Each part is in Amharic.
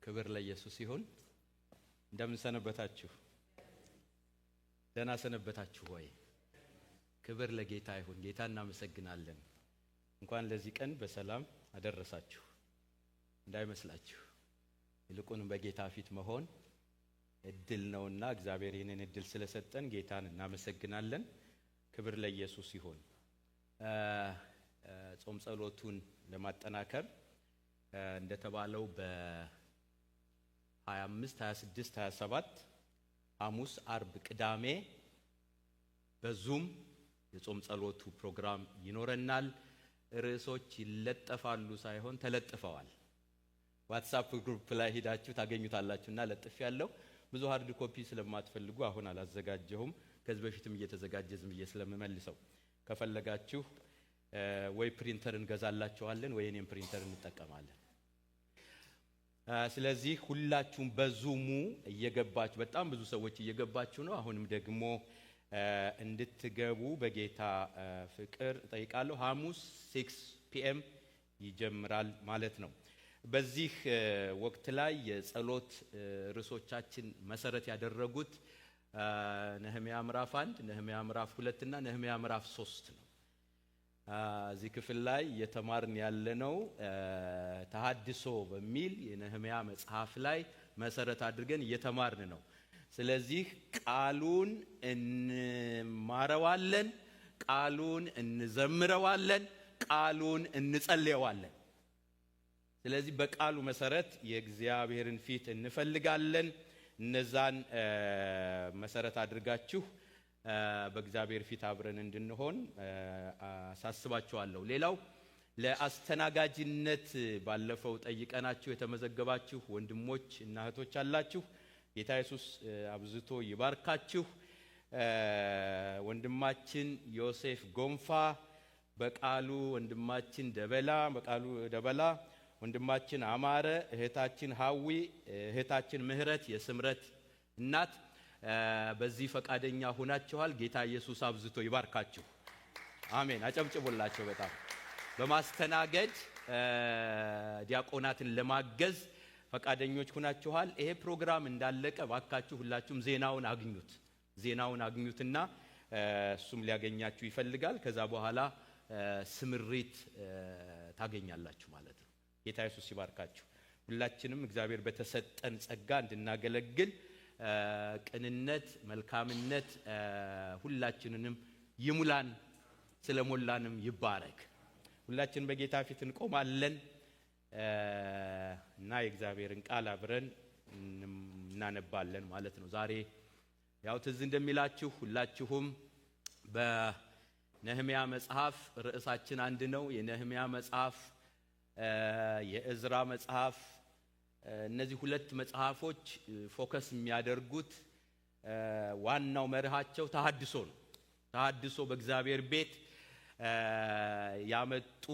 ክብር ለኢየሱስ ይሁን። እንደምን ሰነበታችሁ? ደህና ሰነበታችሁ ወይ? ክብር ለጌታ ይሁን። ጌታ እናመሰግናለን። እንኳን ለዚህ ቀን በሰላም አደረሳችሁ እንዳይመስላችሁ። ይልቁንም በጌታ ፊት መሆን እድል ነውና እግዚአብሔር ይህንን እድል ስለሰጠን ጌታን እናመሰግናለን። ክብር ለኢየሱስ ይሁን። ጾም ጸሎቱን ለማጠናከር እንደተባለው በ25 26 27 ሐሙስ አርብ ቅዳሜ በዙም የጾም ጸሎቱ ፕሮግራም ይኖረናል። ርዕሶች ይለጠፋሉ ሳይሆን ተለጥፈዋል። ዋትስአፕ ግሩፕ ላይ ሄዳችሁ ታገኙታላችሁና ለጥፍ ያለው ብዙ ሃርድ ኮፒ ስለማትፈልጉ አሁን አላዘጋጀሁም። ከዚህ በፊትም እየተዘጋጀ ዝም ብዬ ስለምመልሰው ከፈለጋችሁ ወይ ፕሪንተር እንገዛላችኋለን ወይ እኔም ፕሪንተር እንጠቀማለን። ስለዚህ ሁላችሁም በዙሙ እየገባችሁ በጣም ብዙ ሰዎች እየገባችሁ ነው። አሁንም ደግሞ እንድትገቡ በጌታ ፍቅር ጠይቃለሁ። ሐሙስ 6 PM ይጀምራል ማለት ነው። በዚህ ወቅት ላይ የጸሎት ርዕሶቻችን መሰረት ያደረጉት ነህምያ ምዕራፍ 1፣ ነህምያ ምዕራፍ 2 እና ነህምያ ምዕራፍ 3 ነው። እዚህ ክፍል ላይ የተማርን ያለነው ተሐድሶ በሚል የነህምያ መጽሐፍ ላይ መሰረት አድርገን እየተማርን ነው። ስለዚህ ቃሉን እንማረዋለን፣ ቃሉን እንዘምረዋለን፣ ቃሉን እንጸልየዋለን። ስለዚህ በቃሉ መሰረት የእግዚአብሔርን ፊት እንፈልጋለን። እነዛን መሰረት አድርጋችሁ በእግዚአብሔር ፊት አብረን እንድንሆን አሳስባችኋለሁ። ሌላው ለአስተናጋጅነት ባለፈው ጠይቀናችሁ የተመዘገባችሁ ወንድሞች እና እህቶች አላችሁ። ጌታ ኢየሱስ አብዝቶ ይባርካችሁ። ወንድማችን ዮሴፍ ጎንፋ በቃሉ፣ ወንድማችን በቃሉ ደበላ፣ ወንድማችን አማረ፣ እህታችን ሀዊ፣ እህታችን ምህረት የስምረት እናት በዚህ ፈቃደኛ ሆናችኋል። ጌታ ኢየሱስ አብዝቶ ይባርካችሁ። አሜን። አጨብጭቡላቸው። በጣም በማስተናገድ ዲያቆናትን ለማገዝ ፈቃደኞች ሆናችኋል። ይሄ ፕሮግራም እንዳለቀ ባካችሁ ሁላችሁም ዜናውን አግኙትና እሱም ሊያገኛችሁ ይፈልጋል። ከዛ በኋላ ስምሪት ታገኛላችሁ ማለት ነው። ጌታ ኢየሱስ ይባርካችሁ። ሁላችንም እግዚአብሔር በተሰጠን ጸጋ እንድናገለግል ቅንነት፣ መልካምነት ሁላችንንም ይሙላን፣ ስለሞላንም ይባረክ። ሁላችን በጌታ ፊት እንቆማለን እና የእግዚአብሔርን ቃል አብረን እናነባለን ማለት ነው። ዛሬ ያው ትዝ እንደሚላችሁ ሁላችሁም በነህምያ መጽሐፍ ርዕሳችን አንድ ነው። የነህምያ መጽሐፍ፣ የእዝራ መጽሐፍ፣ እነዚህ ሁለት መጽሐፎች ፎከስ የሚያደርጉት ዋናው መርሃቸው ተሐድሶ ነው። ተሐድሶ በእግዚአብሔር ቤት ያመጡ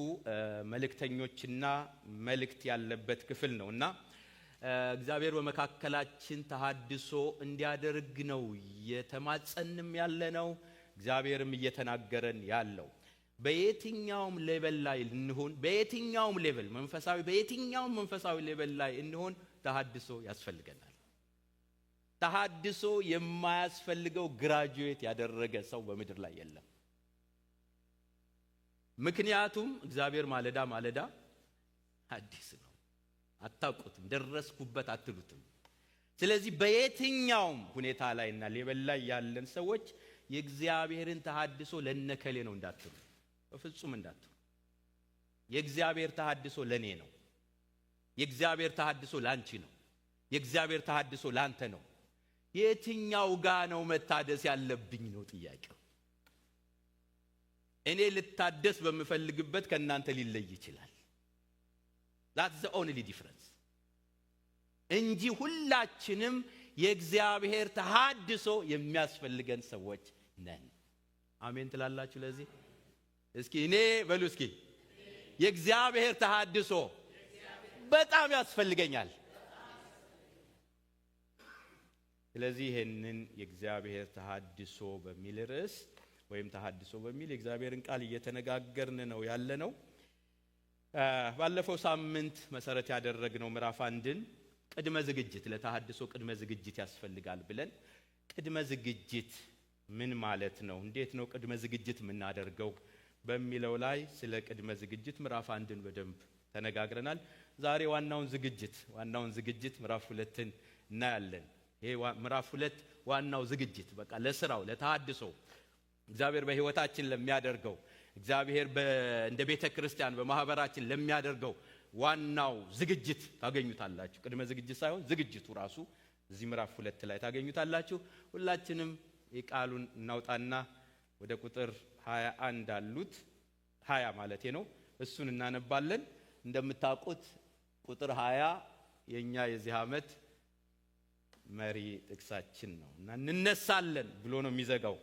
መልእክተኞችና መልእክት ያለበት ክፍል ነው እና እግዚአብሔር በመካከላችን ተሐድሶ እንዲያደርግ ነው የተማጸንም ያለነው። እግዚአብሔርም እየተናገረን ያለው በየትኛውም ሌቭል ላይ እንሆን፣ በየትኛውም ሌቭል በየትኛውም መንፈሳዊ ሌቭል ላይ እንሆን ተሐድሶ ያስፈልገናል። ተሐድሶ የማያስፈልገው ግራጁዌት ያደረገ ሰው በምድር ላይ የለም። ምክንያቱም እግዚአብሔር ማለዳ አዲስ ነው። አታውቁትም፣ ደረስኩበት አትሉትም። ስለዚህ በየትኛውም ሁኔታ ላይና ሌቭል ላይ ያለን ሰዎች የእግዚአብሔርን ተሐድሶ ለነከሌ ነው እንዳትሉ፣ በፍጹም እንዳትሉ። የእግዚአብሔር ተሐድሶ ለኔ ነው። የእግዚአብሔር ተሐድሶ ላንቺ ነው። የእግዚአብሔር ተሐድሶ ላንተ ነው። የትኛው ጋ ነው መታደስ ያለብኝ ነው ጥያቄው። እኔ ልታደስ በምፈልግበት ከእናንተ ሊለይ ይችላል። that's the only difference እንጂ ሁላችንም የእግዚአብሔር ተሐድሶ የሚያስፈልገን ሰዎች ነን። አሜን ትላላችሁ? ለዚህ እስኪ እኔ በሉ እስኪ የእግዚአብሔር ተሐድሶ በጣም ያስፈልገኛል። ስለዚህ ይሄንን የእግዚአብሔር ተሐድሶ በሚል ርዕስ ወይም ተሐድሶ በሚል የእግዚአብሔርን ቃል እየተነጋገርን ነው ያለነው። ባለፈው ሳምንት መሰረት ያደረግነው ምዕራፍ 1ን ቅድመ ዝግጅት ለተሐድሶ ቅድመ ዝግጅት ያስፈልጋል ብለን ቅድመ ዝግጅት ምን ማለት ነው? እንዴት ነው ቅድመ ዝግጅት የምናደርገው? በሚለው ላይ ስለ ቅድመ ዝግጅት ምዕራፍ 1ን በደንብ ተነጋግረናል። ዛሬ ዋናውን ዝግጅት ምዕራፍ 2ን እናያለን። ይሄ ምዕራፍ 2 ዋናው ዝግጅት በቃ ለስራው ለተሐድሶ እግዚአብሔር በህይወታችን ለሚያደርገው እግዚአብሔር እንደ ቤተ ክርስቲያን በማህበራችን ለሚያደርገው ዋናው ዝግጅት ታገኙታላችሁ። ቅድመ ዝግጅት ሳይሆን ዝግጅቱ ራሱ እዚህ ምዕራፍ 2 ላይ ታገኙታላችሁ። ሁላችንም የቃሉን እናውጣና ወደ ቁጥር 21 አሉት 20 ማለቴ ነው እሱን እናነባለን። እንደምታውቁት ቁጥር 20 የኛ የዚህ ዓመት መሪ ጥቅሳችን ነው እና እንነሳለን ብሎ ነው የሚዘጋው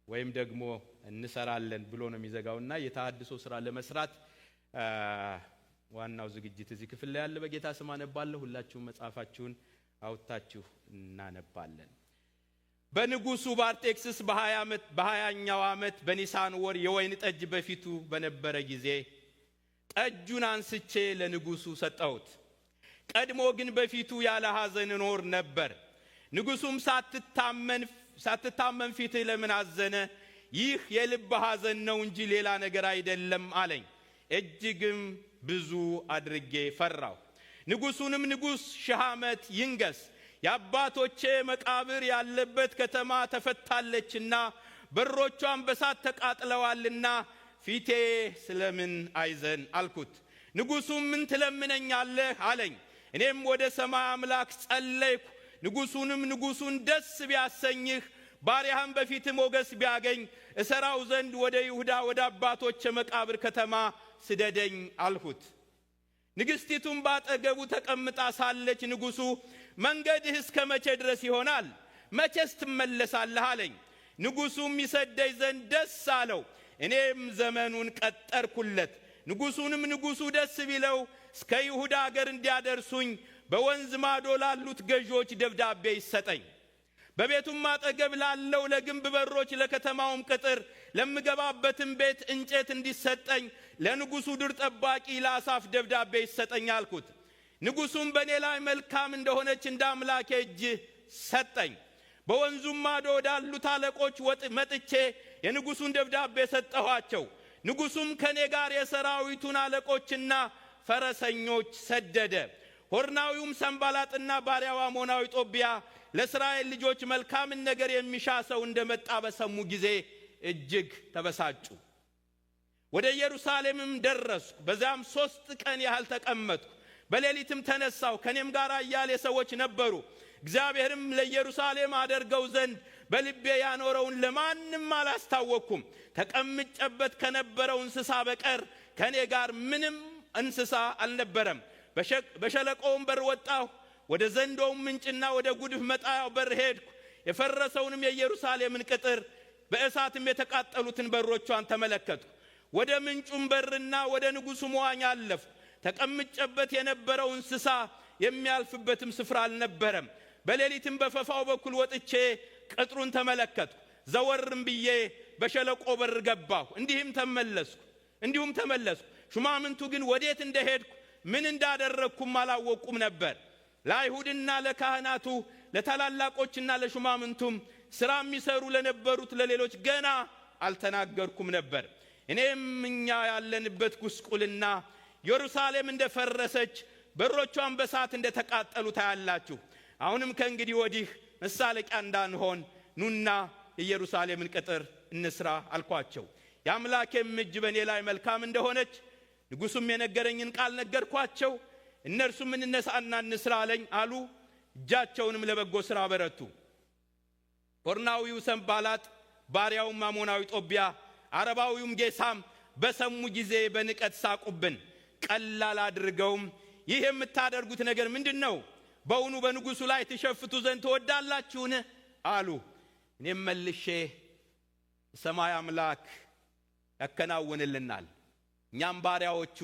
ወይም ደግሞ እንሰራለን ብሎ ነው የሚዘጋውና የተሐድሶ ስራ ለመስራት ዋናው ዝግጅት እዚህ ክፍል ላይ ያለ በጌታ ስም አነባለሁ። ሁላችሁም መጽሐፋችሁን አውጥታችሁ እናነባለን። በንጉሱ በአርጤክስስ በ20ኛው ዓመት በኒሳን ወር የወይን ጠጅ በፊቱ በነበረ ጊዜ ጠጁን አንስቼ ለንጉሱ ሰጠሁት። ቀድሞ ግን በፊቱ ያለ ሐዘን ኖር ነበር። ንጉሱም ሳትታመን ፊትህ ለምን አዘነ? ይህ የልብ ሐዘን ነው እንጂ ሌላ ነገር አይደለም አለኝ። እጅግም ብዙ አድርጌ ፈራሁ። ንጉሱንም ንጉሥ 1000 ዓመት ይንገስ፣ የአባቶቼ መቃብር ያለበት ከተማ ተፈታለችና በሮቿን በሳት ተቃጥለዋልና ፊቴ ስለምን አይዘን አልኩት። ንጉሱም ምን ትለምነኛለህ አለኝ። እኔም ወደ ሰማይ አምላክ ጸለይኩ። ንጉሱንም ንጉሱን ደስ ቢያሰኝህ ባሪያህም በፊት ሞገስ ቢያገኝ እሰራው ዘንድ ወደ ይሁዳ ወደ አባቶቼ መቃብር ከተማ ስደደኝ አልሁት። ንግሥቲቱም ባጠገቡ ተቀምጣ ሳለች ንጉሱ መንገድህ እስከ መቼ ድረስ ይሆናል? መቼስ ትመለሳለህ አለኝ። ንጉሱም ይሰደኝ ዘንድ ደስ አለው። እኔም ዘመኑን ቀጠርኩለት። ንጉሱንም ንጉሱ ደስ ቢለው እስከ ይሁዳ አገር እንዲያደርሱኝ በወንዝ ማዶ ላሉት ገዦች ደብዳቤ ይሰጠኝ። በቤቱም አጠገብ ላለው ለግንብ በሮች ለከተማውም ቅጥር ለምገባበትም ቤት እንጨት እንዲሰጠኝ ለንጉሱ ድር ጠባቂ ለአሳፍ ደብዳቤ ይሰጠኝ አልኩት። ንጉሱም በእኔ ላይ መልካም እንደሆነች እንደ አምላኬ እጅ ሰጠኝ። በወንዙም ማዶ ወዳሉት አለቆች መጥቼ የንጉሱን ደብዳቤ ሰጠኋቸው። ንጉሱም ከኔ ጋር የሰራዊቱን አለቆችና ፈረሰኞች ሰደደ። ሆርናዊውም ሰንባላጥና ባሪያው አሞናዊ ጦቢያ ለእስራኤል ልጆች መልካምን ነገር የሚሻ ሰው እንደመጣ በሰሙ ጊዜ እጅግ ተበሳጩ። ወደ ኢየሩሳሌምም ደረስኩ። በዚያም 3 ቀን ያህል ተቀመጥኩ። በሌሊትም ተነሳሁ። ከኔም ጋር አያሌ ሰዎች ነበሩ። እግዚአብሔርም ለኢየሩሳሌም አደርገው ዘንድ በልቤ ያኖረውን ለማንም አላስታወቅኩም። ተቀምጬበት ከነበረው እንስሳ በቀር ከኔ ጋር ምንም እንስሳ አልነበረም። በሸለቆውም በር ወጣሁ። ወደ ዘንዶውም ምንጭና ወደ ጉድፍ መጣያው በር ሄድኩ። የፈረሰውንም የኢየሩሳሌምን ቅጥር በእሳትም የተቃጠሉትን በሮቿን ተመለከትኩ። ወደ ምንጩም በርና ወደ ንጉሱ መዋኛ አለፍኩ። ተቀምጬበት የነበረው እንስሳ የሚያልፍበትም ስፍራ አልነበረም። በሌሊትም በፈፋው በኩል ወጥቼ ቅጥሩን ተመለከትኩ። ዘወርም ብዬ በሸለቆ በር ገባሁ። እንዲሁም ተመለስኩ። ሹማምንቱ ግን ወዴት እንደሄድኩ ምን እንዳደረግኩም አላወቁም ነበር። ለአይሁድና ለካህናቱ ለታላላቆችና ለሹማምንቱም ሥራ የሚሰሩ ለነበሩት ለሌሎች ገና አልተናገርኩም ነበር። እኔም እኛ ያለንበት ጉስቁልና ኢየሩሳሌም እንደፈረሰች በሮቿን በሳት እንደተቃጠሉ ታያላችሁ። አሁንም ከእንግዲህ ወዲህ መሳለቂያ እንዳንሆን ኑና የኢየሩሳሌምን ቅጥር እንስራ አልኳቸው። የአምላኬም እጅ በእኔ ላይ መልካም እንደሆነች ንጉሱም የነገረኝን ቃል ነገርኳቸው። እነርሱም እንነሳና እንስራ አለኝ አሉ። እጃቸውንም ለበጎ ሥራ በረቱ። ሆርናዊው ሰንባላጥ፣ ባሪያውም አሞናዊ ጦቢያ፣ አረባዊውም ጌሳም በሰሙ ጊዜ በንቀት ሳቁብን። ቀላል አድርገውም ይህ የምታደርጉት ነገር ምንድነው? በእውኑ በንጉሱ ላይ ትሸፍቱ ዘንድ ትወዳላችሁን? አሉ። እኔም መልሼ ሰማይ አምላክ ያከናውንልናል፣ እኛም ባሪያዎቹ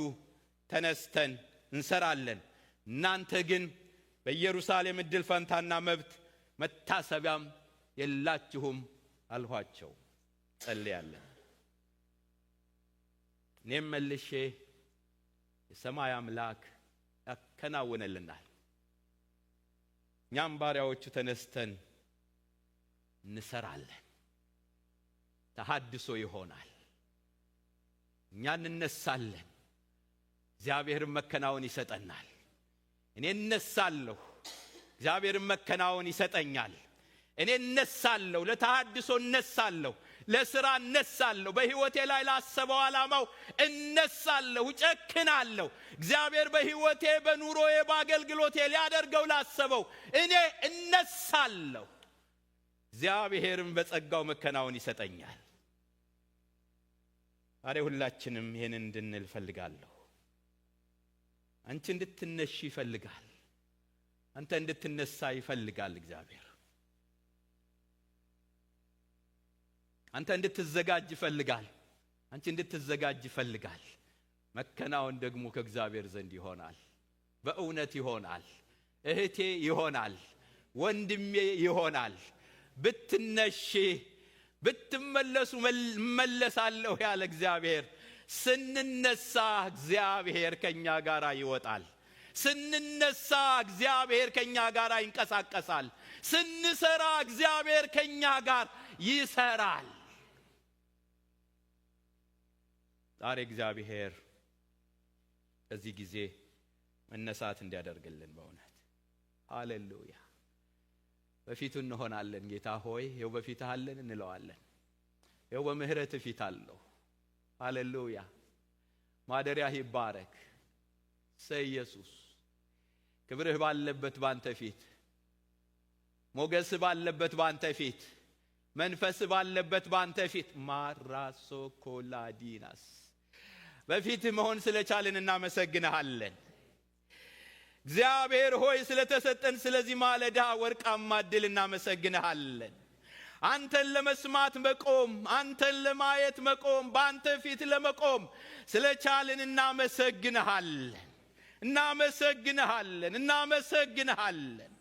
ተነስተን እንሰራለን። እናንተ ግን በኢየሩሳሌም ዕድል ፈንታና መብት መታሰቢያም የላችሁም አልኋቸው። ጸልያለን። እኔም መልሼ የሰማይ አምላክ ያከናውንልናል፣ እኛም ባሪያዎቹ ተነስተን እንሰራለን። ተሐድሶ ይሆናል። እኛ እንነሳለን፣ እግዚአብሔርም መከናወን ይሰጠናል። እኔ እነሳለሁ፣ እግዚአብሔርም መከናወን ይሰጠኛል። እኔ እነሳለሁ፣ ለተሐድሶ እነሳለሁ፣ ለሥራ እነሳለሁ፣ በሕይወቴ ላይ ላሰበው ዓላማው እነሳለሁ፣ እጨክናለሁ። እግዚአብሔር በሕይወቴ በኑሮዬ በአገልግሎቴ ሊያደርገው ላሰበው እኔ እነሳለሁ። እግዚአብሔርም በጸጋው መከናወን ይሰጠኛል። ዛሬ ሁላችንም ይሄንን እንድንል እፈልጋለሁ። አንቺ እንድትነሺ ይፈልጋል። አንተ እንድትነሳ ይፈልጋል እግዚአብሔር። አንተ እንድትዘጋጅ ይፈልጋል። አንቺ እንድትዘጋጅ ይፈልጋል። መከናወን ደግሞ ከእግዚአብሔር ዘንድ ይሆናል። በእውነት ይሆናል። እህቴ ይሆናል። ወንድሜ ይሆናል። ብትነሺ ብትመለሱ መለሳለሁ ያለ እግዚአብሔር ስንነሳ እግዚአብሔር ከኛ ጋር ይወጣል። ስንነሳ እግዚአብሔር ከኛ ጋር ይንቀሳቀሳል። ስንሰራ እግዚአብሔር ከኛ ጋር ይሰራል። ዛሬ እግዚአብሔር በዚህ ጊዜ መነሳት እንዲያደርግልን በእውነት ሃሌሉያ። በፊቱ እንሆናለን። ጌታ ሆይ ይኸው በፊትህ አለን እንለዋለን። ይኸው በምህረትህ ፊት አለሁ። ሃሌሉያ። ማደሪያህ ይባረክ። ኢየሱስ ክብርህ ባለበት ባንተ ፊት፣ ሞገስህ ባለበት ባንተ ፊት፣ መንፈስህ ባለበት ባንተ ፊት ማራሶ ኮላዲናስ በፊትህ መሆን ስለቻልን እናመሰግንሃለን። እግዚአብሔር ሆይ ስለተሰጠን ስለዚህ ማለዳ ወርቃማ ዕድል እናመሰግንሃለን። አንተን ለመስማት መቆም፣ አንተን ለማየት መቆም፣ በአንተ ፊት ለመቆም ስለቻልን እናመሰግንሃለን። እናመሰግንሃለን። እናመሰግንሃለን።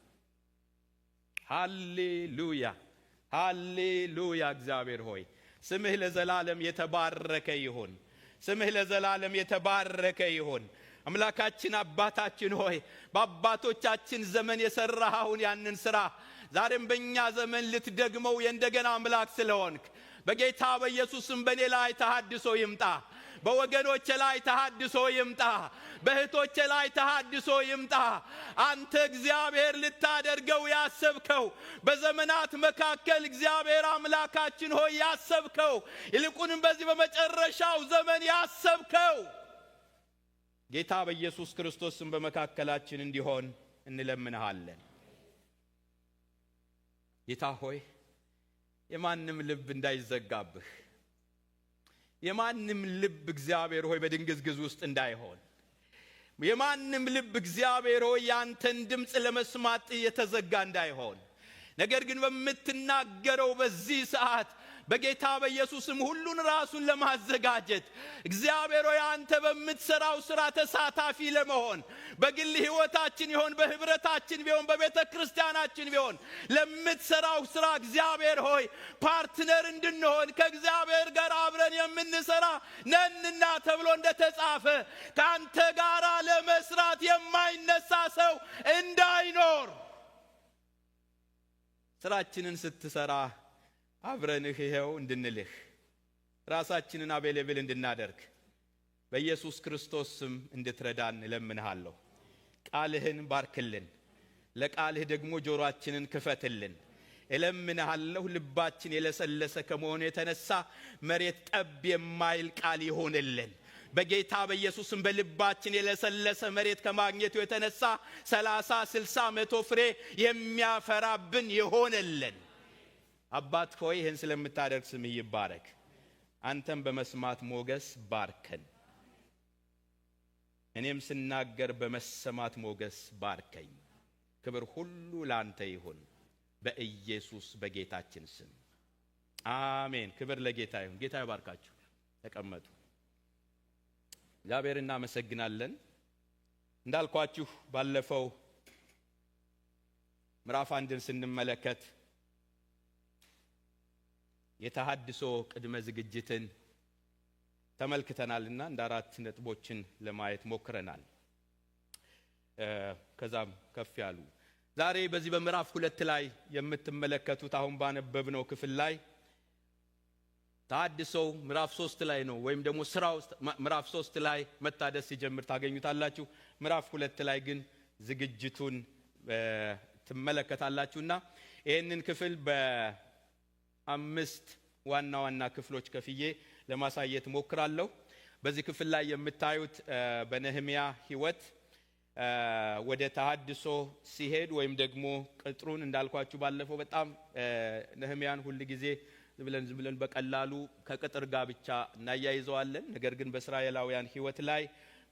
ሃሌሉያ ሃሌሉያ። እግዚአብሔር ሆይ ስምህ ለዘላለም የተባረከ ይሁን። ስምህ ለዘላለም የተባረከ ይሁን። አምላካችን አባታችን ሆይ በአባቶቻችን ዘመን የሰራኸውን ያንን ሥራ ዛሬም በእኛ ዘመን ልትደግመው የእንደገና አምላክ ስለሆንክ በጌታ በኢየሱስም በእኔ ላይ ተሐድሶ ይምጣ። በወገኖቼ ላይ ተሐድሶ ይምጣ። በእህቶቼ ላይ ተሐድሶ ይምጣ። አንተ እግዚአብሔር ልታደርገው ያሰብከው በዘመናት መካከል እግዚአብሔር አምላካችን ሆይ ያሰብከው ይልቁንም በዚህ በመጨረሻው ዘመን ያሰብከው ጌታ በኢየሱስ ክርስቶስም በመካከላችን እንዲሆን እንለምንሃለን። ጌታ ሆይ የማንም ልብ እንዳይዘጋብህ፣ የማንም ልብ እግዚአብሔር ሆይ በድንግዝግዝ ውስጥ እንዳይሆን፣ የማንም ልብ እግዚአብሔር ሆይ ያንተን ድምፅ ለመስማት የተዘጋ እንዳይሆን፣ ነገር ግን በምትናገረው በዚህ ሰዓት በጌታ በኢየሱስም ሁሉን ራሱን ለማዘጋጀት እግዚአብሔር ሆይ አንተ በምትሰራው ሥራ ተሳታፊ ለመሆን በግል ሕይወታችን ይሆን በህብረታችን ቢሆን በቤተ ክርስቲያናችን ቢሆን ለምትሰራው ሥራ እግዚአብሔር ሆይ ፓርትነር እንድንሆን ከእግዚአብሔር ጋር አብረን የምንሰራ ነንና ተብሎ እንደተጻፈ ከአንተ ጋር ለመስራት የማይነሳ ሰው እንዳይኖር ስራችንን ስትሰራ አብረንህ ይሄው እንድንልህ ራሳችንን አቬሌብል እንድናደርግ በኢየሱስ ክርስቶስ ስም እንድትረዳን እለምንሃለሁ። ቃልህን ባርክልን፣ ለቃልህ ደግሞ ጆሮአችንን ክፈትልን እለምንሃለሁ። ልባችን የለሰለሰ ከመሆኑ የተነሳ መሬት ጠብ የማይል ቃል ይሆንልን። በጌታ በኢየሱስም በልባችን የለሰለሰ መሬት ከማግኘቱ የተነሳ 30፣ 60፣ 100 ፍሬ የሚያፈራብን ይሆንልን። አባት ሆይ ይህን ስለምታደርግ ስምህ ይባረክ። አንተም በመስማት ሞገስ ባርከን፣ እኔም ስናገር በመሰማት ሞገስ ባርከኝ። ክብር ሁሉ ላንተ ይሁን በኢየሱስ በጌታችን ስም አሜን። ክብር ለጌታ ይሁን። ጌታ ይባርካችሁ። ተቀመጡ። እግዚአብሔር እናመሰግናለን። እንዳልኳችሁ ባለፈው ምዕራፍ 1ን ስንመለከት የተሐድሶ ቅድመ ዝግጅትን ተመልክተናልና እንደ 4 ነጥቦችን ለማየት ሞክረናል። ከዛም ከፍ ያሉ ዛሬ በዚህ በምዕራፍ 2 ላይ የምትመለከቱት አሁን ባነበብነው ክፍል ላይ ተሐድሶ ምዕራፍ 3 ላይ ነው ወይም ደግሞ ስራው ምዕራፍ 3 ላይ መታደስ ሲጀምር ታገኙታላችሁ። ምዕራፍ 2 ላይ ግን ዝግጅቱን ትመለከታላችሁና ይሄንን ክፍል በ5 ዋና ዋና ክፍሎች ከፍዬ ለማሳየት ሞክራለሁ። በዚህ ክፍል ላይ የምታዩት በነህምያ ህይወት ወደ ተሐድሶ ሲሄድ ወይም ደግሞ ቅጥሩን እንዳልኳችሁ ባለፈው በጣም ነህምያን ሁሉ ጊዜ ዝም ብለን በቀላሉ ከቅጥር ጋር ብቻ እናያይዘዋለን። ነገር ግን በእስራኤላውያን ህይወት ላይ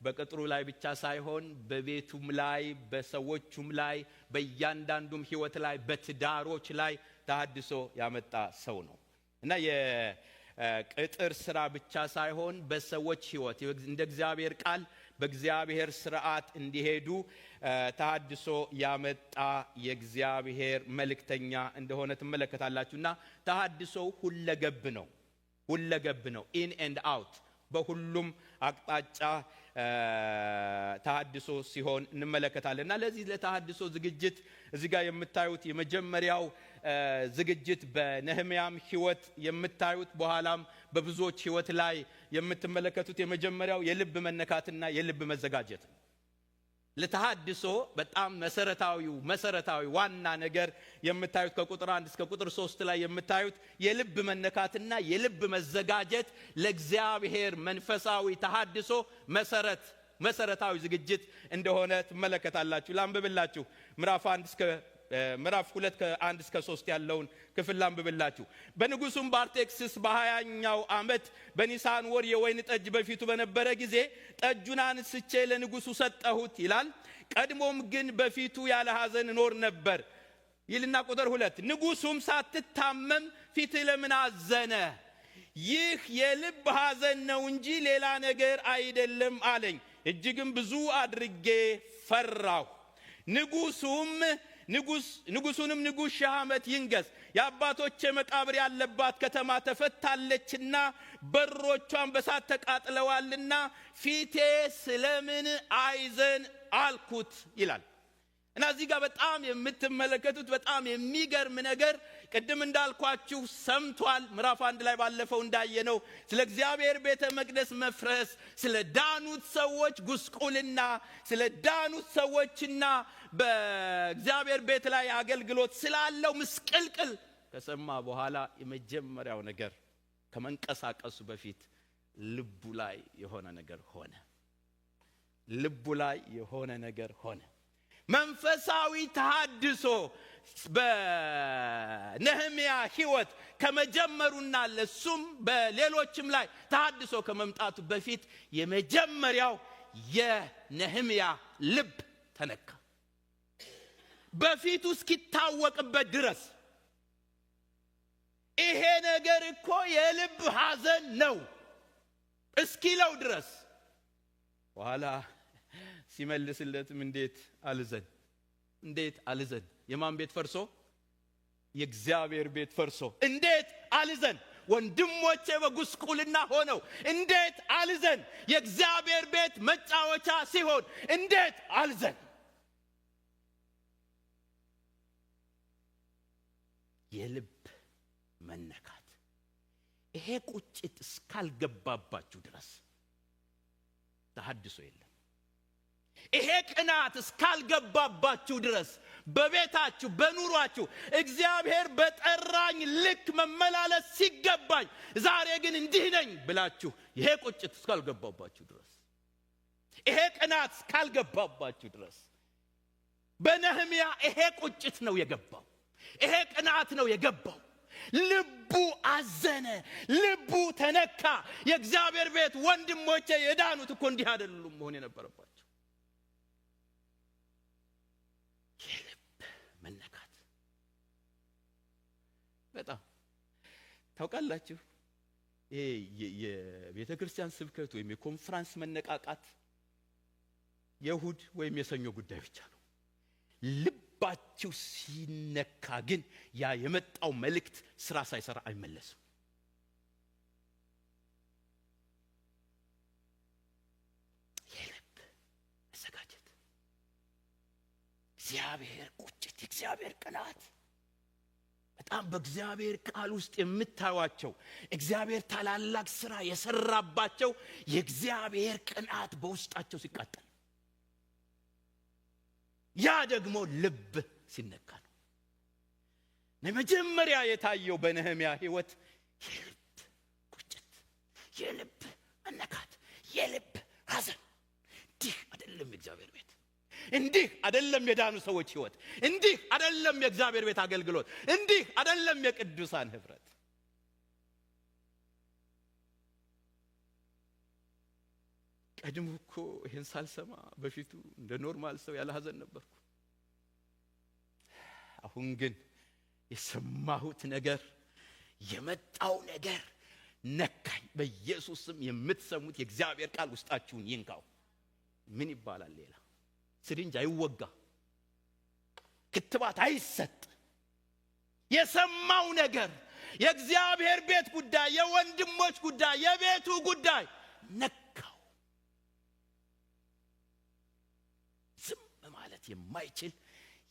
በቅጥሩ ላይ ብቻ ሳይሆን በቤቱም ላይ በሰዎቹም ላይ በእያንዳንዱም ህይወት ላይ በትዳሮች ላይ ተሐድሶ ያመጣ ሰው ነው እና የቅጥር ስራ ብቻ ሳይሆን በሰዎች ህይወት እንደ እግዚአብሔር ቃል በእግዚአብሔር ስርዓት እንዲሄዱ ተሐድሶ ያመጣ የእግዚአብሔር መልእክተኛ እንደሆነ ትመለከታላችሁና ተሐድሶ ሁለገብ ነው ኢን ኤንድ አውት በሁሉም አቅጣጫ ተሐድሶ ሲሆን እንመለከታለንና ለዚህ ለተሐድሶ ዝግጅት እዚህ ጋር የምታዩት የመጀመሪያው ዝግጅት በነህምያም ህይወት የምታዩት በኋላም በብዙዎች ህይወት ላይ የምትመለከቱት የመጀመሪያው የልብ መነካትና የልብ መዘጋጀት ነው። ለተሐድሶ በጣም መሰረታዊ ዋና ነገር የምታዩት ከቁጥር 1 እስከ ቁጥር 3 ላይ የምታዩት የልብ መነካትና የልብ መዘጋጀት ለእግዚአብሔር መንፈሳዊ ተሐድሶ መሰረታዊ ዝግጅት እንደሆነ ትመለከታላችሁ። ላንብብላችሁ ምዕራፍ 2 ከ1 እስከ 3 ያለውን ክፍል ላንብብላችሁ። በንጉሱም በአርጤክስስ በ20ኛው ዓመት በኒሳን ወር የወይን ጠጅ በፊቱ በነበረ ጊዜ ጠጁን አንስቼ ለንጉሱ ሰጠሁት ይላል። ቀድሞም ግን በፊቱ ያለ ሐዘን ኖር ነበር ይልና ቁጥር 2 ንጉሱም ሳትታመም ፊት ለምን አዘነ? ይህ የልብ ሐዘን ነው እንጂ ሌላ ነገር አይደለም አለኝ። እጅግም ብዙ አድርጌ ፈራሁ። ንጉሱንም ንጉሥ ሺህ ዓመት ይንገስ፣ የአባቶቼ መቃብር ያለባት ከተማ ተፈታለችና በሮቿን በሳት ተቃጥለዋልና ፊቴ ስለምን አይዘን አልኩት ይላል። እና እዚህ ጋር በጣም የምትመለከቱት በጣም የሚገርም ነገር ቅድም እንዳልኳችሁ ሰምቷል። ምዕራፍ 1 ላይ ባለፈው እንዳየነው ስለ እግዚአብሔር ቤተ መቅደስ መፍረስ፣ ስለ ዳኑት ሰዎች ጉስቁልና፣ ስለ ዳኑት ሰዎችና በእግዚአብሔር ቤት ላይ አገልግሎት ስላለው ምስቅልቅል ከሰማ በኋላ የመጀመሪያው ነገር ከመንቀሳቀሱ በፊት ልቡ ላይ የሆነ ነገር ሆነ። መንፈሳዊ ተሐድሶ በነህምያ ህይወት ከመጀመሩና ለሱም በሌሎችም ላይ ተሐድሶ ከመምጣቱ በፊት የመጀመሪያው የነህምያ ልብ ተነካ። በፊቱ እስኪታወቅበት ድረስ ይሄ ነገር እኮ የልብ ሐዘን ነው እስኪለው ድረስ በኋላ ሲመልስለትም እንዴት አልዘን? የማን ቤት ፈርሶ? የእግዚአብሔር ቤት ፈርሶ እንዴት አልዘን? ወንድሞቼ በጉስቁልና ሆነው እንዴት አልዘን? የእግዚአብሔር ቤት መጫወቻ ሲሆን እንዴት አልዘን? የልብ መነካት። ይሄ ቁጭት እስካልገባባችሁ ድረስ ተሐድሶ የለም። ይሄ ቅናት እስካልገባባችሁ ድረስ በቤታችሁ በኑሯችሁ እግዚአብሔር በጠራኝ ልክ መመላለስ ሲገባኝ ዛሬ ግን እንዲህ ነኝ ብላችሁ ይሄ ቁጭት እስካልገባባችሁ ድረስ ይሄ ቅናት እስካልገባባችሁ ድረስ በነህምያ ይሄ ቁጭት ነው የገባው። ይሄ ቅናት ነው የገባው። ልቡ አዘነ፣ ልቡ ተነካ። የእግዚአብሔር ቤት ወንድሞቼ የዳኑት እኮ እንዲህ አይደሉም መሆን የነበረባቸው። የልብ መነካት በጣም ታውቃላችሁ። ይሄ የቤተ ክርስቲያን ስብከት ወይም የኮንፈረንስ መነቃቃት የእሁድ ወይም የሰኞ ጉዳይ ብቻ ነው። ልባችሁ ሲነካ ግን ያ የመጣው መልእክት ስራ ሳይሰራ አይመለስም። የልብ መዘጋጀት የእግዚአብሔር ቁጭት፣ የእግዚአብሔር ቅናት በጣም በእግዚአብሔር ቃል ውስጥ የምታዩዋቸው እግዚአብሔር ታላላቅ ሥራ የሰራባቸው የእግዚአብሔር ቅናት በውስጣቸው ሲቃጠል፣ ያ ደግሞ ልብ ሲነካ ነው። ለመጀመሪያ የታየው በነህምያ ሕይወት የልብ ቁጭት፣ የልብ መነካት፣ የልብ ሐዘን። እንዲህ አይደለም የእግዚአብሔር ቤት፣ እንዲህ አይደለም የዳኑ ሰዎች ሕይወት፣ እንዲህ አይደለም የእግዚአብሔር ቤት አገልግሎት፣ እንዲህ አይደለም የቅዱሳን ኅብረት። ቀድሞ እኮ ይህን ሳልሰማ በፊቱ እንደ ኖርማል ሰው ያለ ሐዘን ነበርኩ። አሁን ግን የሰማሁት ነገር፣ የመጣው ነገር ነካኝ። በኢየሱስም የምትሰሙት የእግዚአብሔር ቃል ውስጣችሁን ይንካው። ምን ይባላል ሌላ? ስሪንጅ አይወጋ፣ ክትባት አይሰጥ። የሰማው ነገር የእግዚአብሔር ቤት ጉዳይ፣ የወንድሞች ጉዳይ፣ የቤቱ ጉዳይ ነካው። ዝም ማለት የማይችል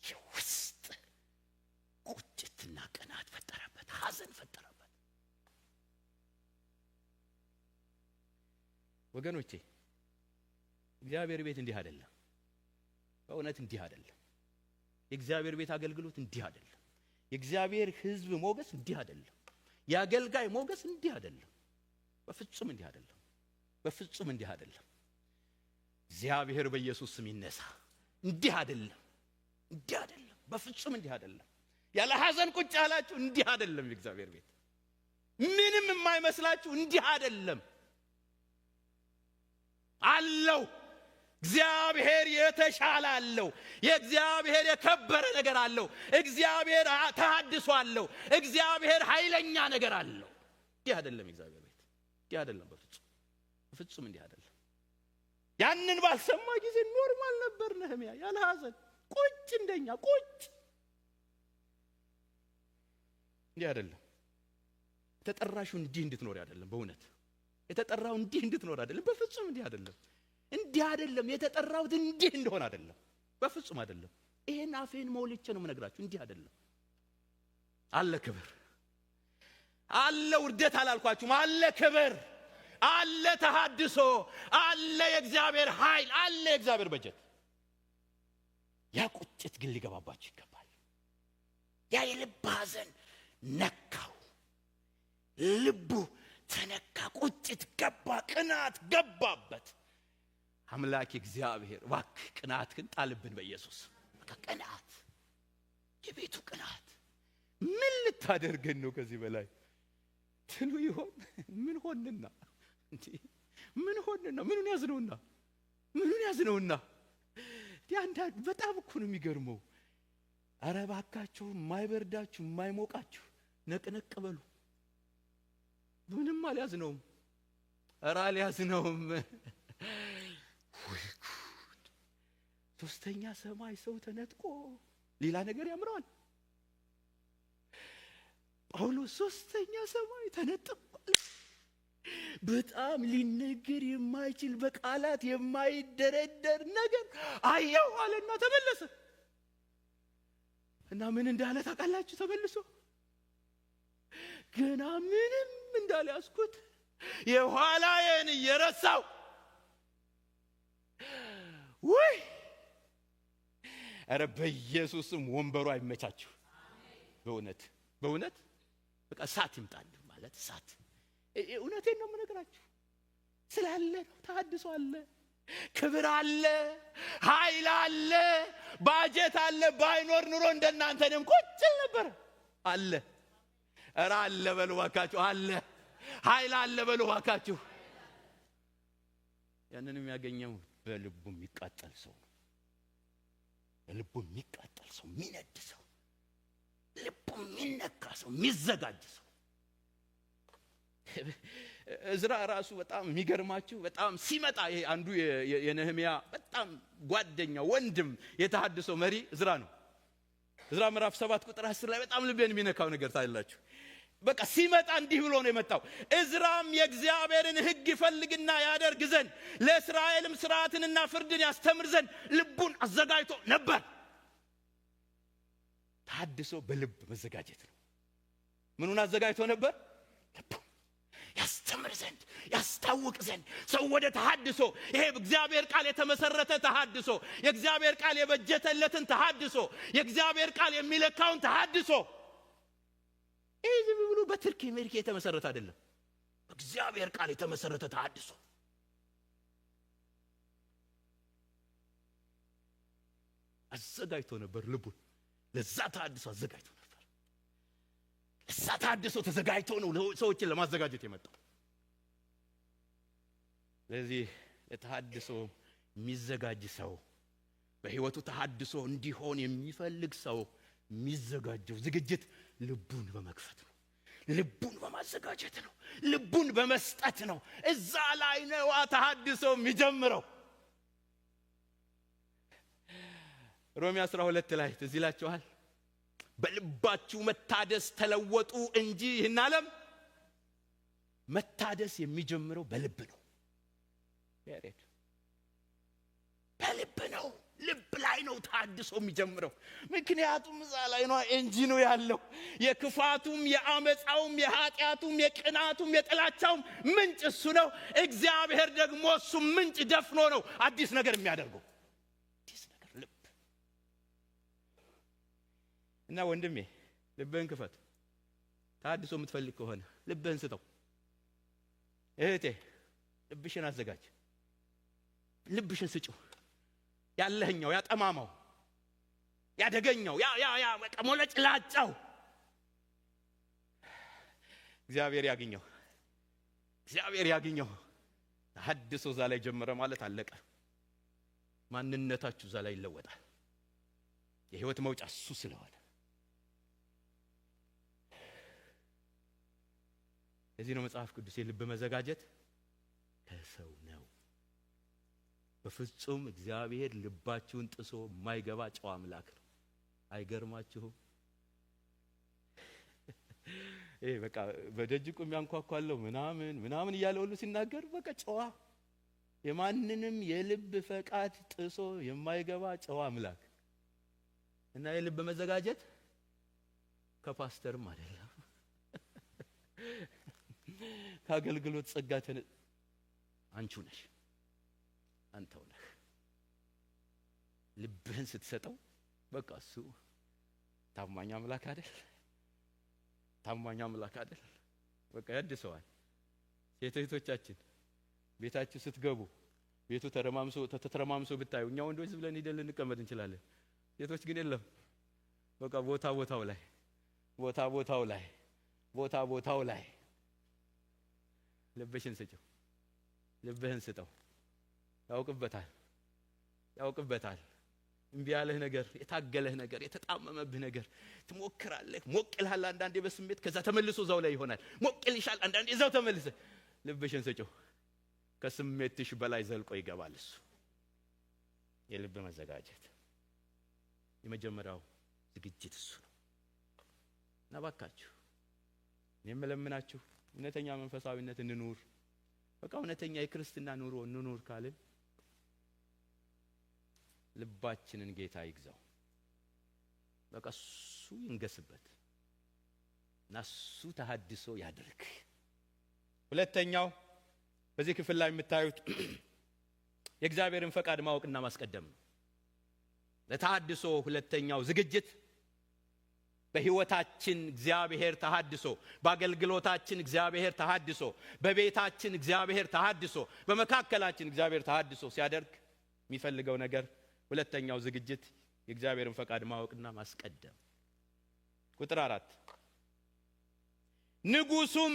የውስጥ ቁጭትና ቅናት ፈጠረበት፣ ሐዘን ፈጠረበት። ወገኖቼ እግዚአብሔር ቤት እንዲህ አይደለም። በእውነት እንዲህ አይደለም። የእግዚአብሔር ቤት አገልግሎት እንዲህ አይደለም። የእግዚአብሔር ሕዝብ ሞገስ እንዲህ አይደለም። የአገልጋይ ሞገስ እንዲህ አይደለም። በፍጹም እንዲህ አይደለም። በፍጹም እንዲህ አይደለም። እግዚአብሔር በኢየሱስ ስም ይነሳ። እንዲህ አይደለም። እንዲህ አይደለም። በፍጹም እንዲህ አይደለም። ያለ ሐዘን ቁጭ ያላችሁ እንዲህ አይደለም። የእግዚአብሔር ቤት ምንም የማይመስላችሁ እንዲህ አይደለም። አለው እግዚአብሔር የተሻለ አለው። የእግዚአብሔር የከበረ ነገር አለው። እግዚአብሔር ተሐድሶ አለው። እግዚአብሔር ኃይለኛ ነገር አለው። እንዲህ አይደለም የእግዚአብሔር ቤት። እንዲህ አይደለም። በፍጹም እንዲህ አይደለም። ያንን ባልሰማ ጊዜ ኖርማል ነበር ነህምያ፣ ያለ ሐዘን ቁጭ እንደኛ ቁጭ። እንዲህ አይደለም። የተጠራሽው እንዲህ እንድትኖር አይደለም። በእውነት የተጠራው እንዲህ እንድትኖር አይደለም። በፍጹም እንዲህ አይደለም። እንዲህ አይደለም። የተጠራሁት እንዲህ እንደሆነ አይደለም። በፍጹም አይደለም። ይሄን አፌን ሞልቼ ነው የምነግራችሁ። እንዲህ አይደለም። አለ ክብር፣ አለ ውርደት አላልኳችሁም። አለ ክብር፣ አለ ተሐድሶ፣ አለ የእግዚአብሔር ኃይል፣ አለ የእግዚአብሔር በጀት። ያ ቁጭት ግን ሊገባባችሁ ይገባል። ያ የልብ ሐዘን ነካው፣ ልቡ ተነካ፣ ቁጭት ገባ፣ ቅናት ገባበት። አምላክ እግዚአብሔር እባክህ ቅናትህን ጣልብን በኢየሱስ። በቃ ቅናት፣ የቤቱ ቅናት ምን ልታደርገን ነው? ከዚህ በላይ ትሉ ይሆን? ምን ሆንና እንዴ? ምን ሆንና? ምኑን ያዝነውና? ምኑን ያዝነውና? አንዳንድ በጣም እኮ ነው የሚገርመው። ኧረ እባካችሁ የማይበርዳችሁ የማይሞቃችሁ ነቅነቅ በሉ። ምንም አልያዝነውም። ኧረ አልያዝነውም። ወይ ጉድ! ሶስተኛ ሰማይ ሰው ተነጥቆ ሌላ ነገር ያምረዋል። ጳውሎስ ሶስተኛ ሰማይ ተነጥቋል። በጣም ሊነገር የማይችል በቃላት የማይደረደር ነገር አየሁ አለና ተመለሰ። እና ምን እንዳለ ታውቃላችሁ? ተመልሶ ገና ምንም እንዳልያዝኩት የኋላዬን እየረሳው ወይ! ኧረ በኢየሱስም ወንበሩ አይመቻችሁ። በእውነት በእውነት በቃ እሳት ይምጣል ማለት እሳት። እውነቴን ነው የምነግራችሁ። ስላለ ነው። ተሐድሶ አለ፣ ክብር አለ፣ ኃይል አለ፣ ባጀት አለ። ባይኖር ኑሮ እንደናንተ እኔም ቁጭ ነበር። አለ፣ ኧረ አለ በሉ እባካችሁ። አለ፣ ኃይል አለ በሉ እባካችሁ። ያንን የሚያገኘው በልቡ የሚቃጠል ሰው ነው። በልቡ የሚቃጠል ሰው፣ የሚነድ ሰው፣ ልቡ የሚነካ ሰው፣ የሚዘጋጅ ሰው። እዝራ ራሱ በጣም የሚገርማችሁ በጣም ሲመጣ ይሄ አንዱ የነህምያ በጣም ጓደኛ ወንድም የተሐድሶ መሪ እዝራ ነው። እዝራ ምዕራፍ 7 ቁጥር 10 ላይ በጣም ልቤን የሚነካው ነገር ታያላችሁ። በቃ ሲመጣ እንዲህ ብሎ ነው የመጣው። እዝራም የእግዚአብሔርን ሕግ ይፈልግና ያደርግ ዘንድ ለእስራኤልም ሥርዓትንና ፍርድን ያስተምር ዘንድ ልቡን አዘጋጅቶ ነበር። ተሐድሶ በልብ መዘጋጀት ነው። ምኑን አዘጋጅቶ ነበር? ልቡ ያስተምር ዘንድ ያስታውቅ ዘንድ ሰው ወደ ተሐድሶ፣ ይሄ በእግዚአብሔር ቃል የተመሰረተ ተሐድሶ፣ የእግዚአብሔር ቃል የበጀተለትን ተሐድሶ፣ የእግዚአብሔር ቃል የሚለካውን ተሐድሶ፣ ይሄ ዝም ብሎ በትርኪ ምርኪ የተመሰረተ አይደለም። በእግዚአብሔር ቃል የተመሰረተ ተሐድሶ አዘጋጅቶ ነበር። ልቡን ለዛ ተሐድሶ አዘጋጅቶ ነበር። ለዛ ተሐድሶ ተዘጋጅቶ ነው ሰዎችን ለማዘጋጀት የመጣው። ስለዚህ ለተሐድሶ የሚዘጋጅ ሰው፣ በህይወቱ ተሐድሶ እንዲሆን የሚፈልግ ሰው የሚዘጋጀው ዝግጅት ልቡን በመክፈት ነው። ልቡን በማዘጋጀት ነው። ልቡን በመስጠት ነው። እዛ ላይ ነው ተሐድሶ የሚጀምረው። ሮሜ 12 ላይ ትዝ ይላችኋል። በልባችሁ መታደስ ተለወጡ እንጂ ይህን ዓለም መታደስ የሚጀምረው በልብ ነው። በልብ ነው። ልብ ላይ ነው ተሐድሶ የሚጀምረው። ምክንያቱም እዛ ላይ ነው ኢንጂኑ ያለው። የክፋቱም የአመፃውም የኃጢአቱም የቅናቱም የጥላቻውም ምንጭ እሱ ነው። እግዚአብሔር ደግሞ እሱ ምንጭ ደፍኖ ነው አዲስ ነገር የሚያደርገው። አዲስ ነገር ልብ እና ወንድሜ ልብህን ክፈት። ተሐድሶ የምትፈልግ ከሆነ ልብህን ስጠው። እህቴ ልብሽን አዘጋጅ። ልብሽን ስጪው። ያለህኛው ያጠማማው ያደገኛው ያ በቃ ሞለጭላጫው እግዚአብሔር ያግኘው። እግዚአብሔር ያግኘው። ተሐድሶ እዛ ላይ ጀመረ ማለት አለቀ። ማንነታችሁ እዛ ላይ ይለወጣል። የህይወት መውጫ እሱ ስለሆነ እዚህ ነው መጽሐፍ ቅዱስ የልብ መዘጋጀት ከሰው ነው። በፍጹም እግዚአብሔር ልባችሁን ጥሶ የማይገባ ጨዋ አምላክ ነው። አይገርማችሁም? ይሄ በቃ በደጅ ቆም ያንኳኳለው ምናምን እያለ ሁሉ ሲናገር በቃ ጨዋ፣ የማንንም የልብ ፈቃድ ጥሶ የማይገባ ጨዋ አምላክ እና የልብ መዘጋጀት ከፓስተርም አይደለም ከአገልግሎት ጸጋ አንቺ ነሽ፣ አንተው ነህ። ልብህን ስትሰጠው በቃ እሱ ታማኝ አምላክ አይደል? ታማኝ አምላክ አይደል? በቃ ያድሰዋል። ሴቶቻችን ቤታችሁ ስትገቡ ቤቱ ተተረማምሶ ብታዩ እኛ ወንዶች ዝም ብለን ሄደን ልንቀመጥ እንችላለን። ሴቶች ግን የለም። በቃ ቦታው ላይ ልብሽን ስጪው። ልብህን ስጠው። ያውቅበታል። እምቢ ያለህ ነገር፣ የታገለህ ነገር፣ የተጣመመብህ ነገር ትሞክራለህ። ሞቅ ይልሃል አንዳንዴ በስሜት፣ ከዛ ተመልሶ እዛው ላይ ይሆናል። ሞቅ ይልሻል አንዳንዴ፣ እዛው ተመልሰ። ልብሽን ስጪው። ከስሜትሽ በላይ ዘልቆ ይገባል እሱ። የልብ መዘጋጀት የመጀመሪያው ዝግጅት እሱ ነው። እና እባካችሁ እኔም እለምናችሁ እውነተኛ መንፈሳዊነት እንኑር። በቃ እውነተኛ የክርስትና ኑሮ እንኑር ካልን ልባችንን ጌታ ይግዛው። በቃ እሱ ይንገስበት እና እሱ ተሐድሶ ያድርግ። ሁለተኛው በዚህ ክፍል ላይ የምታዩት የእግዚአብሔርን ፈቃድ ማወቅና ማስቀደም ነው። ለተሐድሶ ሁለተኛው ዝግጅት በህይወታችን እግዚአብሔር ተሐድሶ፣ በአገልግሎታችን እግዚአብሔር ተሐድሶ፣ በቤታችን እግዚአብሔር ተሐድሶ፣ በመካከላችን እግዚአብሔር ተሐድሶ ሲያደርግ የሚፈልገው ነገር ሁለተኛው ዝግጅት የእግዚአብሔርን ፈቃድ ማወቅና ማስቀደም። ቁጥር 4 ንጉሱም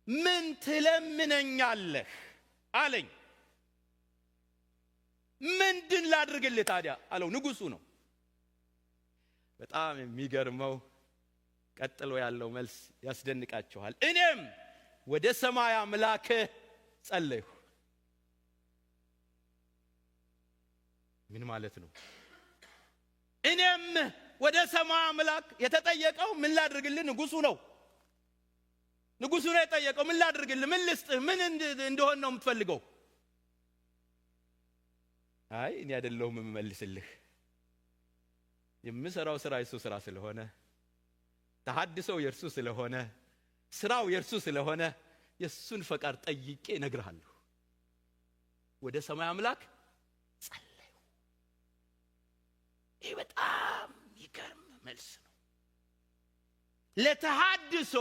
ምን ትለምነኛለህ አለኝ። ምንድን ላድርግልህ ታዲያ አለው። ንጉሱ ነው። በጣም የሚገርመው ቀጥሎ ያለው መልስ ያስደንቃችኋል። እኔም ወደ ሰማይ አምላክ ጸለይሁ። ምን ማለት ነው? እኔም ወደ ሰማይ አምላክ የተጠየቀው ምን ላድርግልህ? ንጉሱ ነው የጠየቀው። ምን ላድርግልህ? ምን ልስጥህ? ምን እንደሆነ ነው የምትፈልገው? አይ እኔ አይደለሁም የምመልስልህ፣ የምሰራው ስራ የሱ ስራ ስለሆነ ተሐድሶው የርሱ ስለሆነ ስራው የርሱ ስለሆነ የሱን ፈቃድ ጠይቄ እነግርሃለሁ። ወደ ሰማይ አምላክ ጸለዩ። ይሄ በጣም ይገርም መልስ ነው። ለተሐድሶ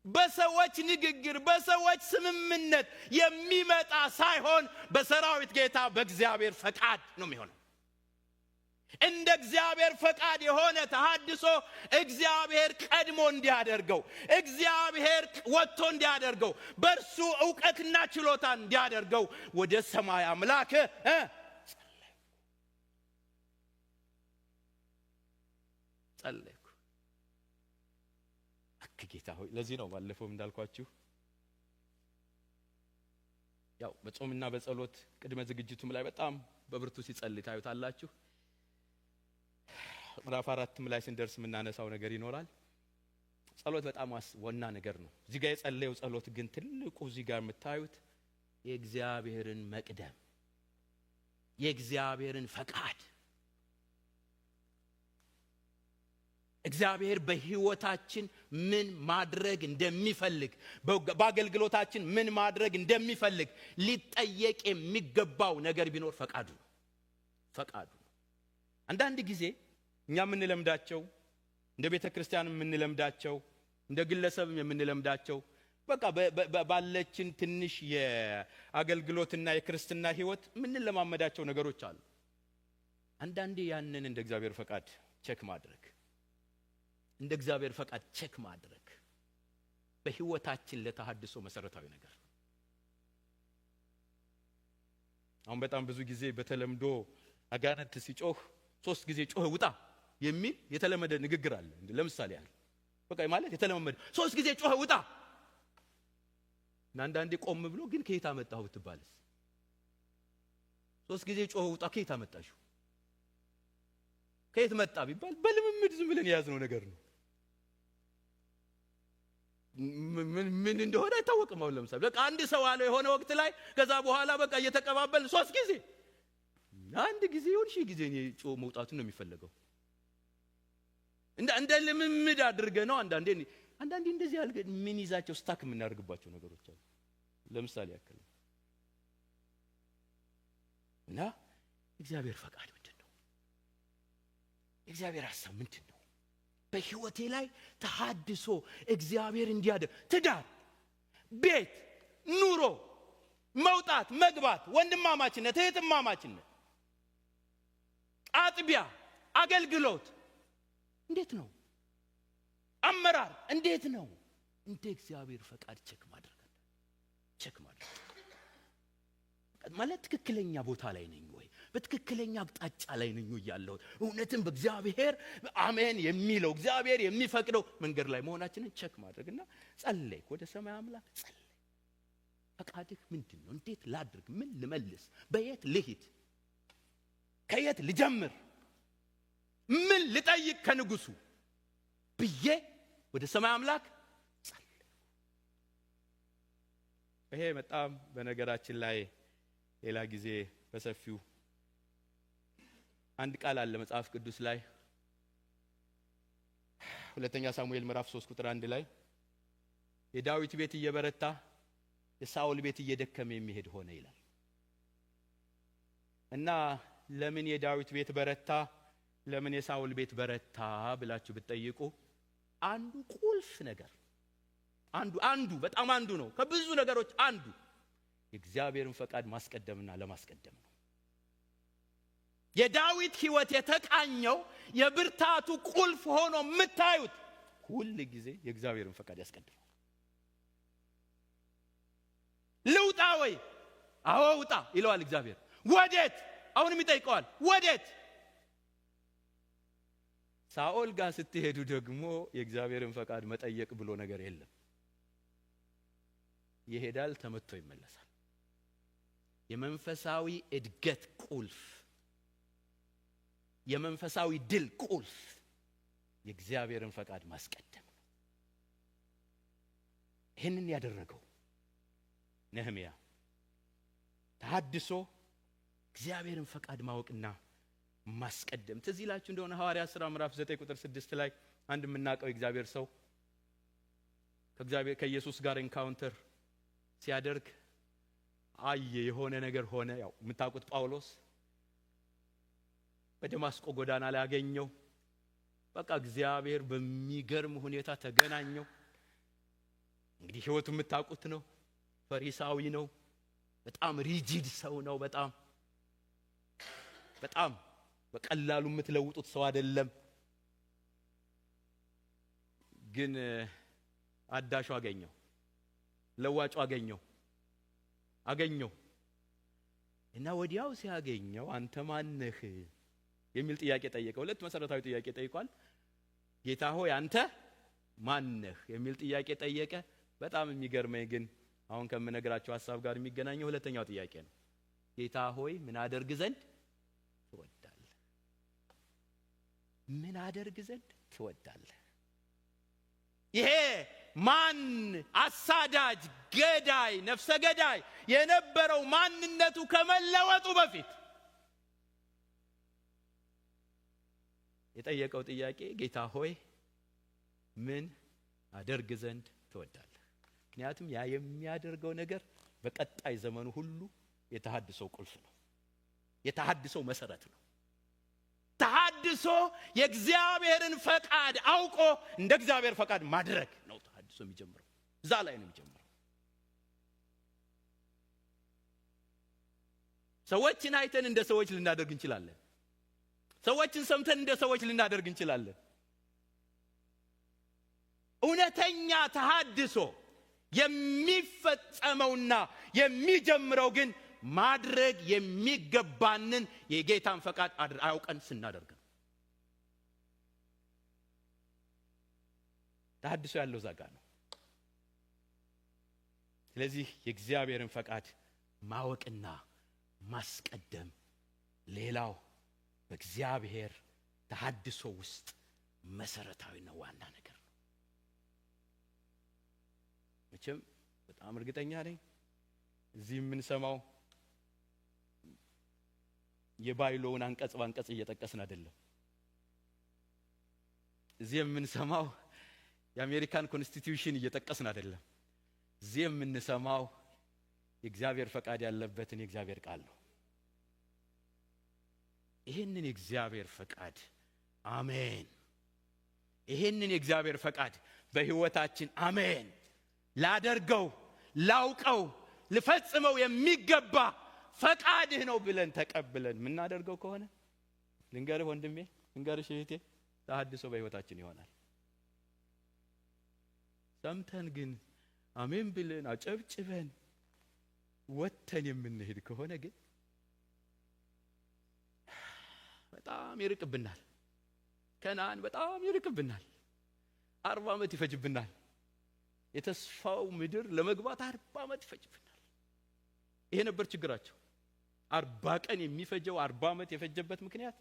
በሰዎች ንግግር በሰዎች ስምምነት የሚመጣ ሳይሆን በሰራዊት ጌታ በእግዚአብሔር ፈቃድ ነው የሚሆነው። እንደ እግዚአብሔር ፈቃድ የሆነ ተሐድሶ እግዚአብሔር ቀድሞ እንዲያደርገው፣ እግዚአብሔር ወጥቶ እንዲያደርገው፣ በእርሱ ዕውቀትና ችሎታ እንዲያደርገው ወደ ሰማይ አምላክ ጸለይኩ። ጌታ ሆይ ለዚህ ነው ባለፈው እንዳልኳችሁ ያው በጾምና በጸሎት ቅድመ ዝግጅቱም ላይ በጣም በብርቱ ሲጸልይ ታዩታላችሁ። ምዕራፍ 4 ላይ ስንደርስ የምናነሳው ነገር ይኖራል። ጸሎት በጣም ዋና ነገር ነው። እዚህ ጋር የጸለየው ጸሎት ግን ትልቁ እዚህ ጋር የምታዩት የእግዚአብሔርን መቅደም፣ የእግዚአብሔርን ፈቃድ፣ እግዚአብሔር በህይወታችን ምን ማድረግ እንደሚፈልግ፣ በአገልግሎታችን ምን ማድረግ እንደሚፈልግ ሊጠየቅ የሚገባው ነገር ቢኖር ፈቃዱ ነው። ፈቃዱ ነው። አንዳንድ ጊዜ እኛ የምንለምዳቸው እንደ ቤተ ክርስቲያን የምንለምዳቸው እንደ ግለሰብም የምንለምዳቸው በቃ ባለችን ትንሽ የአገልግሎትና የክርስትና ህይወት የምንለማመዳቸው ነገሮች አሉ። አንዳንዴ ያንን እንደ እግዚአብሔር ፈቃድ ቼክ ማድረግ፣ እንደ እግዚአብሔር ፈቃድ ቼክ ማድረግ በህይወታችን ለተሐድሶ መሰረታዊ ነገር ነው። አሁን በጣም ብዙ ጊዜ በተለምዶ አጋንንት ሲጮህ 3 ጊዜ ጮህ ውጣ የሚል የተለመደ ንግግር አለ። ለምሳሌ ያህል በቃ ማለት የተለመደ 3 ጊዜ ጮህ ውጣ። አንዳንዴ ቆም ብሎ ግን ከየት አመጣው ብትባልስ? 3 ጊዜ ጮህ ውጣ ከየት አመጣሽው? ከየት መጣ ቢባል በልምምድ ዝም ብለን የያዝነው ነገር ነው። ምን እንደሆነ አይታወቅም። አሁን ለምሳሌ በቃ አንድ ሰው አለ የሆነ ወቅት ላይ ከዛ በኋላ በቃ እየተቀባበል 3 ጊዜ አንድ ጊዜ ይሁን ሺህ ጊዜ ጮህ መውጣቱ ነው የሚፈልገው። እንደ ልምምድ አድርገ ነው። አንዳንዴ እንደዚህ ያልገ ምን ይዛቸው ስታክ የምናደርግባቸው ነገሮች አሉ። ለምሳሌ ያክል እና እግዚአብሔር ፈቃድ ምንድነው? እግዚአብሔር ሐሳብ ምንድነው? በህይወቴ ላይ ተሐድሶ እግዚአብሔር እንዲያደርግ ትዳር፣ ቤት፣ ኑሮ፣ መውጣት መግባት፣ ወንድማማችነት፣ እህትማማችነት፣ አጥቢያ፣ አገልግሎት እንዴት ነው? አመራር እንዴት ነው? እንደ እግዚአብሔር ፈቃድ ቼክ ማድረግ ማለት ትክክለኛ ቦታ ላይ ነኝ ወይ? በትክክለኛ አቅጣጫ ላይ ነኝ ወይ ያለው? እውነትም በእግዚአብሔር አሜን የሚለው እግዚአብሔር የሚፈቅደው መንገድ ላይ መሆናችንን ቼክ ማድረግና ጸለይ። ወደ ሰማይ አምላክ ጸለይ። ፈቃድህ ምንድነው? እንዴት ላድርግ? ምን ልመልስ? በየት ልሂድ? ከየት ልጀምር? ምን ልጠይቅ ከንጉሱ ብዬ ወደ ሰማይ አምላክ ጸለይ። ይሄ በጣም በነገራችን ላይ ሌላ ጊዜ በሰፊው አንድ ቃል አለ መጽሐፍ ቅዱስ ላይ ሁለተኛ ሳሙኤል ምዕራፍ 3 ቁጥር 1 ላይ የዳዊት ቤት እየበረታ የሳኦል ቤት እየደከመ የሚሄድ ሆነ ይላል። እና ለምን የዳዊት ቤት በረታ ለምን የሳኦል ቤት በረታ ብላችሁ ብትጠይቁ አንዱ ቁልፍ ነገር አንዱ በጣም አንዱ ነው። ከብዙ ነገሮች አንዱ የእግዚአብሔርን ፈቃድ ማስቀደምና ለማስቀደም ነው። የዳዊት ህይወት የተቃኘው የብርታቱ ቁልፍ ሆኖ የምታዩት ሁሉ ጊዜ የእግዚአብሔርን ፈቃድ ያስቀድማል። ልውጣ ወይ? አዎ ውጣ ይለዋል እግዚአብሔር። ወዴት? አሁንም ይጠይቀዋል። ወዴት? ሳኦል ጋር ስትሄዱ ደግሞ የእግዚአብሔርን ፈቃድ መጠየቅ ብሎ ነገር የለም። ይሄዳል፣ ተመቶ ይመለሳል። የመንፈሳዊ እድገት ቁልፍ፣ የመንፈሳዊ ድል ቁልፍ የእግዚአብሔርን ፈቃድ ማስቀደም ነው። ይህንን ያደረገው ነህምያ ተሐድሶ እግዚአብሔርን ፈቃድ ማወቅና ማስቀደም። ትዝ ይላችሁ እንደሆነ ሐዋርያት ሥራ ምዕራፍ 9 ቁጥር 6 ላይ አንድ የምናውቀው እግዚአብሔር ሰው ከኢየሱስ ጋር ኤንካውንተር ሲያደርግ አየ፣ የሆነ ነገር ሆነ። ያው የምታውቁት ጳውሎስ በደማስቆ ጎዳና ላይ አገኘው። በቃ እግዚአብሔር በሚገርም ሁኔታ ተገናኘው። እንግዲህ ህይወቱ የምታውቁት ነው። ፈሪሳዊ ነው። በጣም ሪጂድ ሰው ነው። በጣም በቀላሉ የምትለውጡት ሰው አይደለም። ግን አዳሹ አገኘው፣ ለዋጩ አገኘው እና ወዲያው ሲያገኘው አንተ ማነህ የሚል ጥያቄ ጠየቀው። ሁለት መሰረታዊ ጥያቄ ጠይቋል። ጌታ ሆይ አንተ ማነህ የሚል ጥያቄ ጠየቀ። በጣም የሚገርመኝ ግን አሁን ከምነግራችሁ ሐሳብ ጋር የሚገናኘው ሁለተኛው ጥያቄ ነው። ጌታ ሆይ ምን አደርግ ዘንድ ትወዳለህ? ምን አደርግ ዘንድ ትወዳለህ? ይሄ ማን አሳዳጅ፣ ገዳይ፣ ነፍሰ ገዳይ የነበረው ማንነቱ ከመለወጡ በፊት የጠየቀው ጥያቄ ጌታ ሆይ ምን አደርግ ዘንድ ትወዳለህ? ምክንያቱም ያ የሚያደርገው ነገር በቀጣይ ዘመኑ ሁሉ የተሐድሶ ቁልፍ ነው። የተሐድሶ መሰረት ነው። ተሐድሶ የእግዚአብሔርን ፈቃድ አውቆ እንደ እግዚአብሔር ፈቃድ ማድረግ ነው። ተሐድሶ የሚጀምረው እዛ ላይ ነው የሚጀምረው። ሰዎችን አይተን እንደ ሰዎች ልናደርግ እንችላለን። ሰዎችን ሰምተን እንደ ሰዎች ልናደርግ እንችላለን። እውነተኛ ተሐድሶ የሚፈጸመውና የሚጀምረው ግን ማድረግ የሚገባንን የጌታን ፈቃድ አውቀን ስናደርግ ነው። ተሐድሶ ያለው ዛጋ ነው። ስለዚህ የእግዚአብሔርን ፈቃድ ማወቅና ማስቀደም ሌላው በእግዚአብሔር ተሐድሶ ውስጥ መሰረታዊና ዋና ነገር ነው። መቼም በጣም እርግጠኛ ነኝ እዚህ የምንሰማው የባይሎውን አንቀጽ ባንቀጽ እየጠቀስን አይደለም። እዚህ የምንሰማው የአሜሪካን ኮንስቲቲዩሽን እየጠቀስን አይደለም። እዚህ የምንሰማው የእግዚአብሔር ፈቃድ ያለበትን የእግዚአብሔር ቃል ነው። ይሄንን የእግዚአብሔር ፈቃድ አሜን፣ ይሄንን የእግዚአብሔር ፈቃድ በህይወታችን አሜን ላደርገው፣ ላውቀው፣ ልፈጽመው የሚገባ ፈቃድህ ነው ብለን ተቀብለን የምናደርገው ከሆነ ልንገርህ ወንድሜ፣ ልንገርሽ እህቴ፣ ተሐድሶ በህይወታችን ይሆናል። ሰምተን ግን አሜን ብለን አጨብጭበን ወተን የምንሄድ ከሆነ ግን በጣም ይርቅብናል። ከነዓን በጣም ይርቅብናል። 40 ዓመት ይፈጅብናል። የተስፋው ምድር ለመግባት 40 ዓመት ይፈጅብናል። ይሄ ነበር ችግራቸው። 40 ቀን የሚፈጀው 40 ዓመት የፈጀበት ምክንያት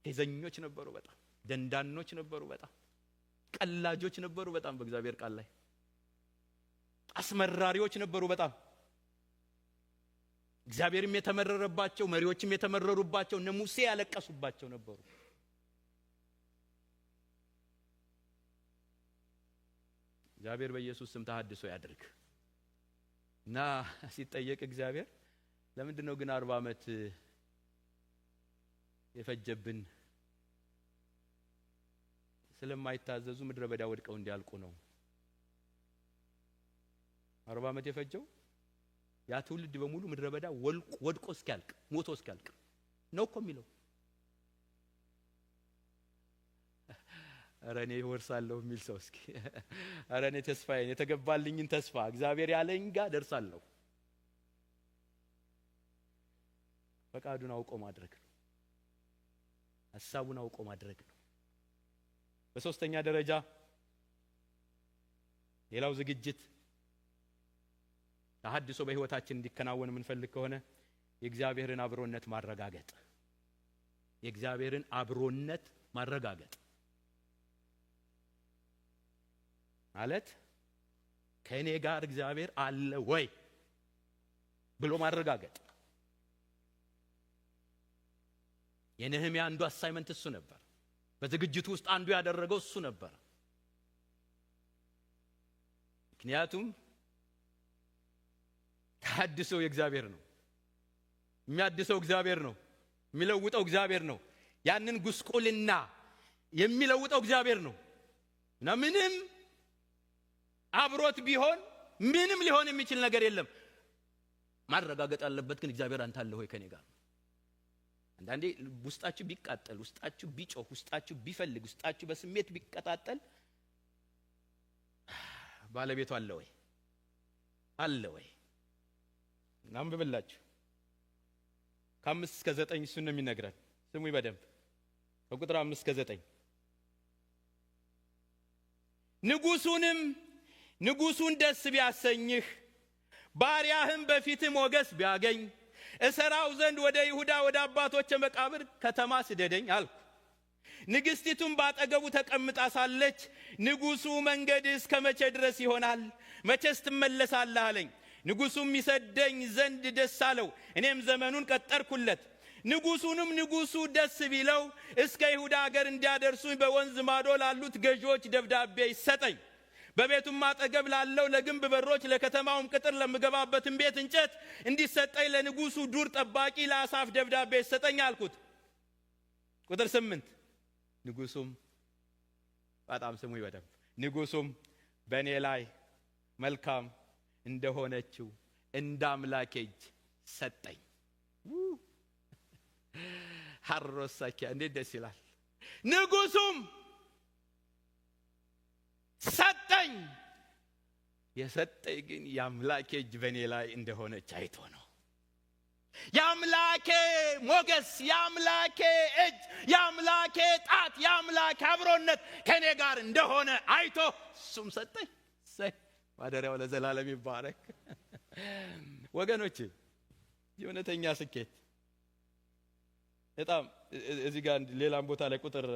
ፌዘኞች ነበሩ፣ በጣም ደንዳኖች ነበሩ፣ በጣም ቀላጆች ነበሩ፣ በጣም በእግዚአብሔር ቃል ላይ አስመራሪዎች ነበሩ። በጣም እግዚአብሔርም የተመረረባቸው፣ መሪዎችም የተመረሩባቸው፣ እነ ሙሴ ያለቀሱባቸው ነበሩ። እግዚአብሔር በኢየሱስ ስም ተሐድሶ ያድርግ እና ሲጠየቅ እግዚአብሔር ለምንድን ነው ግን 40 ዓመት የፈጀብን? ስለማይታዘዙ ምድረ በዳ ወድቀው እንዲያልቁ ነው። 40 ዓመት የፈጀው ያ ትውልድ በሙሉ ምድረ በዳ ወድቆ እስኪያልቅ፣ ሞቶ እስኪያልቅ ነው እኮ የሚለው። ኧረ እኔ እወርሳለሁ የሚል ሰው እስኪ፣ ኧረ እኔ ተስፋዬን የተገባልኝን ተስፋ እግዚአብሔር ያለኝ ጋር ደርሳለሁ። ፈቃዱን አውቆ ማድረግ ነው። ሐሳቡን አውቆ ማድረግ ነው። በሶስተኛ ደረጃ ሌላው ዝግጅት ተሐድሶ በህይወታችን እንዲከናወን የምንፈልግ ከሆነ የእግዚአብሔርን አብሮነት ማረጋገጥ። የእግዚአብሔርን አብሮነት ማረጋገጥ ማለት ከእኔ ጋር እግዚአብሔር አለ ወይ ብሎ ማረጋገጥ። የነህምያ አንዱ አሳይመንት እሱ ነበር። በዝግጅቱ ውስጥ አንዱ ያደረገው እሱ ነበር። ምክንያቱም ታድሶ የእግዚአብሔር ነው። የሚያድሰው እግዚአብሔር ነው። የሚለውጠው እግዚአብሔር ነው። ያንን ጉስቁልና የሚለውጠው እግዚአብሔር ነው እና ምንም አብሮት ቢሆን ምንም ሊሆን የሚችል ነገር የለም። ማረጋገጥ ያለበት ግን እግዚአብሔር አንተ አለ ሆይ ከኔ ጋር። አንዳንዴ ውስጣችሁ ቢቃጠል፣ ውስጣችሁ ቢጮህ፣ ውስጣችሁ ቢፈልግ፣ ውስጣችሁ በስሜት ቢቀጣጠል ባለቤቱ አለ ወይ? አለ ወይ? እናንብብላችሁ ከ5 እስከ 9 እሱን ነው የሚነግረን። ስሙ በደንብ ከቁጥር 5 እስከ 9 ንጉሡን ደስ ቢያሰኝህ ባሪያህም በፊትህ ሞገስ ቢያገኝ እሰራው ዘንድ ወደ ይሁዳ ወደ አባቶች መቃብር ከተማ ስደደኝ አልኩ። ንግሥቲቱም ባጠገቡ ተቀምጣ ሳለች ንጉሡ መንገድህ እስከ መቼ ድረስ ይሆናል? መቼስ ትመለሳለህ አለኝ። ንጉሡም ይሰደኝ ዘንድ ደስ አለው። እኔም ዘመኑን ቀጠርኩለት። ንጉሡ ደስ ቢለው እስከ ይሁዳ አገር እንዲያደርሱኝ በወንዝ ማዶ ላሉት ገዢዎች ደብዳቤ ይሰጠኝ። በቤቱም አጠገብ ላለው ለግንብ በሮች ለከተማውም ቅጥር ለምገባበትም ቤት እንጨት እንዲሰጠኝ ለንጉሡ ዱር ጠባቂ ለአሳፍ ደብዳቤ ይሰጠኝ አልኩት። ቁጥር 8 ንጉሡም በጣም ስሙ ይበደም። ንጉሡም በእኔ ላይ መልካም እንደሆነችው እንደ አምላኬ እጅ ሰጠኝ። ሐሮሳኪያ እንዴት ደስ ይላል! ንጉሡም ሰጠኝ። የሰጠኝ ግን የአምላኬ እጅ በእኔ ላይ እንደሆነች አይቶ ነው። የአምላኬ ሞገስ፣ የአምላኬ እጅ፣ የአምላኬ ጣት፣ የአምላኬ አብሮነት ከእኔ ጋር እንደሆነ አይቶ እሱም ሰጠኝ። ማደሪያው ለዘላለም ይባረክ። ወገኖቼ የእውነተኛ ስኬት በጣም እዚህ ጋር ሌላም ቦታ ላይ ቁጥር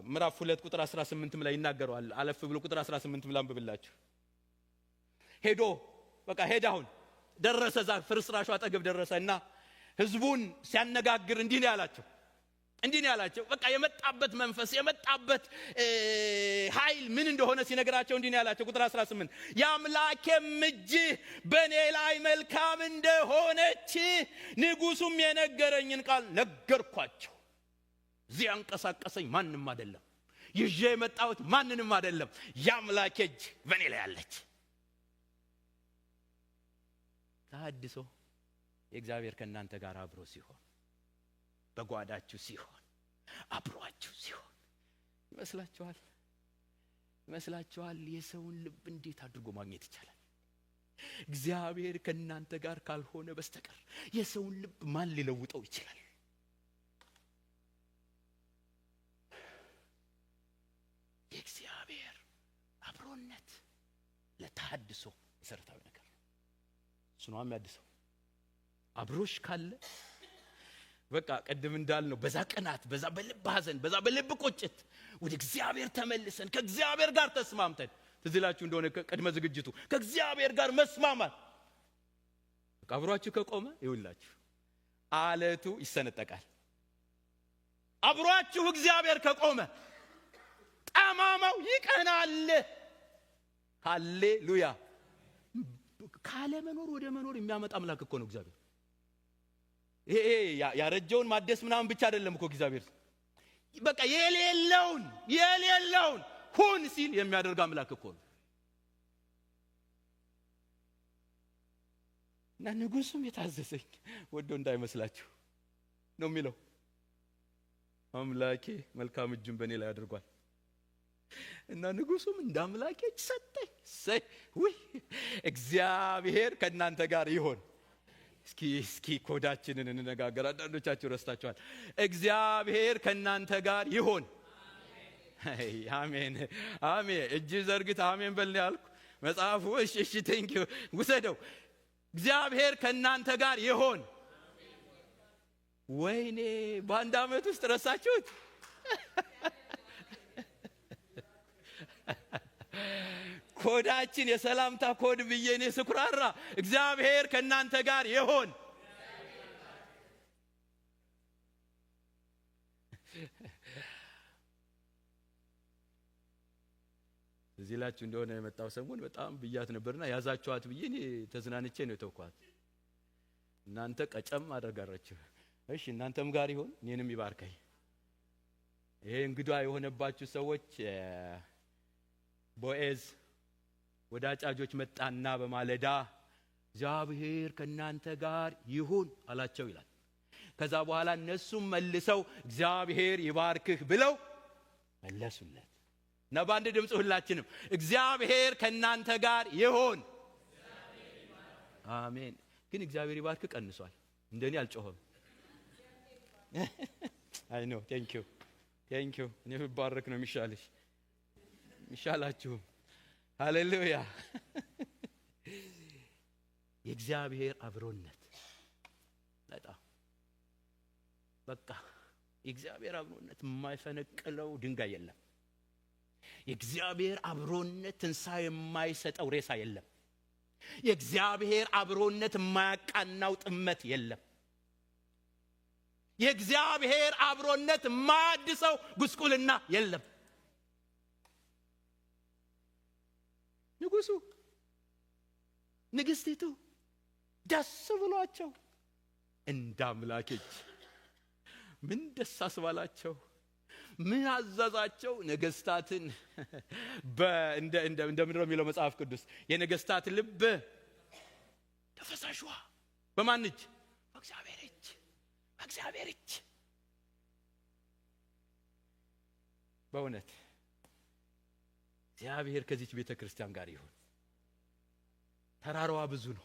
ምዕራፍ 2 ቁጥር 18 ላይ ይናገራል። አለፍ ብሎ ቁጥር 18 ላይ አንብብላችሁ ሄደ አሁን ደረሰ። ዛ ፍርስራሹ አጠገብ ደረሰና ህዝቡን ሲያነጋግር እንዲህ ነው ያላቸው። በቃ የመጣበት መንፈስ የመጣበት ኃይል ምን እንደሆነ ሲነግራቸው እንዲህ ነው ያላቸው። ቁጥር 18 የአምላኬም እጅ በእኔ ላይ መልካም እንደሆነች ንጉሡም የነገረኝን ቃል ነገርኳቸው። እዚህ ያንቀሳቀሰኝ ማንም አይደለም፣ ይዤ የመጣሁት ማንንም አይደለም። የአምላኬ እጅ በእኔ ላይ አለች። ታድሶ የእግዚአብሔር ከእናንተ ጋር አብሮ ሲሆን፣ በጓዳችሁ ሲሆን፣ አብሯችሁ ሲሆን ይመስላችኋል? የሰውን ልብ እንዴት አድርጎ ማግኘት ይቻላል? እግዚአብሔር ከእናንተ ጋር ካልሆነ በስተቀር የሰውን ልብ ማን ሊለውጠው ይችላል? የእግዚአብሔር አብሮነት ለታድሶ መሰረታዊ ነገር ነው። እሱ ነው የሚያድሰው። አብሮሽ ካለ በቃ ቀደም እንዳልነው በዛ ቅናት፣ በዛ በልብ ሐዘን፣ በዛ በልብ ቁጭት ወደ እግዚአብሔር ተመልሰን ከእግዚአብሔር ጋር ተስማምተን ትዝላችሁ እንደሆነ ቅድመ ዝግጅቱ ከእግዚአብሔር ጋር መስማማት በቃ አብሯችሁ ከቆመ ይውላችሁ አለቱ ይሰነጠቃል። አብሯችሁ እግዚአብሔር ከቆመ ጠማማው ይቀናል። ሃሌሉያ! ካለ መኖር ወደ መኖር የሚያመጣ አምላክ እኮ ነው እግዚአብሔር። ይሄ ያረጀውን ማደስ ምናምን ብቻ አይደለም እኮ እግዚአብሔር። በቃ የሌለውን ሁን ሲል የሚያደርግ አምላክ እኮ ነው። እና ንጉሡም የታዘዘኝ ወዶ እንዳይመስላችሁ ነው የሚለው። አምላኬ መልካም እጁን በእኔ ላይ አድርጓል እና ንጉሡም እንደ አምላኬ እጅ ሰጠኝ። እግዚአብሔር ከእናንተ ጋር ይሆን። እስኪ ኮዳችንን እንነጋገር። አንዳንዶቻችሁ ረስታችኋል። እግዚአብሔር ከእናንተ ጋር ይሆን። አሜን አሜን። እጅ ዘርግት አሜን በል ያልኩ መጽሐፉ። እሺ ቴንኪው ውሰደው። እግዚአብሔር ከእናንተ ጋር ይሆን። ወይኔ በአንድ ዓመት ውስጥ ረሳችሁት? ኮዳችን የሰላምታ ኮድ ብዬ እኔ ስኩራራ እግዚአብሔር ከእናንተ ጋር ይሆን። እዚህ ላችሁ እንደሆነ የመጣው ሰሞን በጣም ብያት ነበርና ያዛችኋት ብዬ እኔ ተዝናንቼ ነው የተውኳት። እናንተ ቀጨም አደርጋራችሁ። እሺ እናንተም ጋር ይሁን፣ እኔንም ይባርከኝ። ይሄ እንግዳ የሆነባችሁ ሰዎች ቦዔዝ ወደ አጫጆች መጣና በማለዳ እግዚአብሔር ከእናንተ ጋር ይሁን አላቸው ይላል። ከዛ በኋላ እነሱም መልሰው እግዚአብሔር ይባርክህ ብለው መለሱለት። እና በአንድ ድምፅ ሁላችንም እግዚአብሔር ከእናንተ ጋር ይሁን። አሜን። ግን እግዚአብሔር ይባርክ ቀንሷል። እንደኔ አልጮህም። አይ ኖ ቴንክ ዩ እኔ ብባረክ ነው የሚሻልሽ የሚሻላችሁም። ሃሌሉያ። የእግዚአብሔር አብሮነት በቃ የእግዚአብሔር አብሮነት የማይፈነቅለው ድንጋይ የለም። የእግዚአብሔር አብሮነት ትንሣኤ የማይሰጠው ሬሳ የለም። የእግዚአብሔር አብሮነት የማያቃናው ጥመት የለም። የእግዚአብሔር አብሮነት የማያድሰው ጉስቁልና የለም። ንጉሱ ንግስቲቱ ደስ ብሏቸው እንደ አምላክ እጅ ምን ደስ አስባላቸው፣ ምን አዘዛቸው። ነገስታትን እንደምንድነው የሚለው መጽሐፍ ቅዱስ? የነገስታት ልብ ተፈሳሽ ውሃ በማን እጅ? በእግዚአብሔር እጅ። በእግዚአብሔር እጅ። በእውነት እግዚአብሔር ከዚች ቤተ ክርስቲያን ጋር ይሁን። ተራራዋ ብዙ ነው።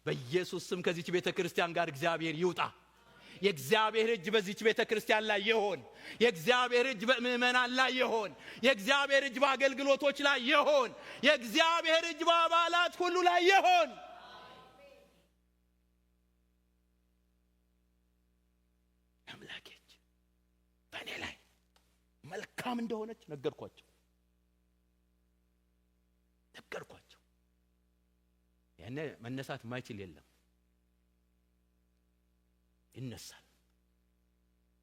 በኢየሱስ ስም ከዚች ቤተ ክርስቲያን ጋር እግዚአብሔር ይውጣ። የእግዚአብሔር እጅ በዚች ቤተ ክርስቲያን ላይ ይሁን። የእግዚአብሔር እጅ በምእመናን ላይ ይሁን። የእግዚአብሔር እጅ በአገልግሎቶች ላይ ይሁን። የእግዚአብሔር እጅ በአባላት ሁሉ ላይ ይሁን። አምላኬ እጅ በእኔ ላይ መልካም እንደሆነች ነገርኳቸው። ያኔ መነሳት ማይችል የለም፣ ይነሳል።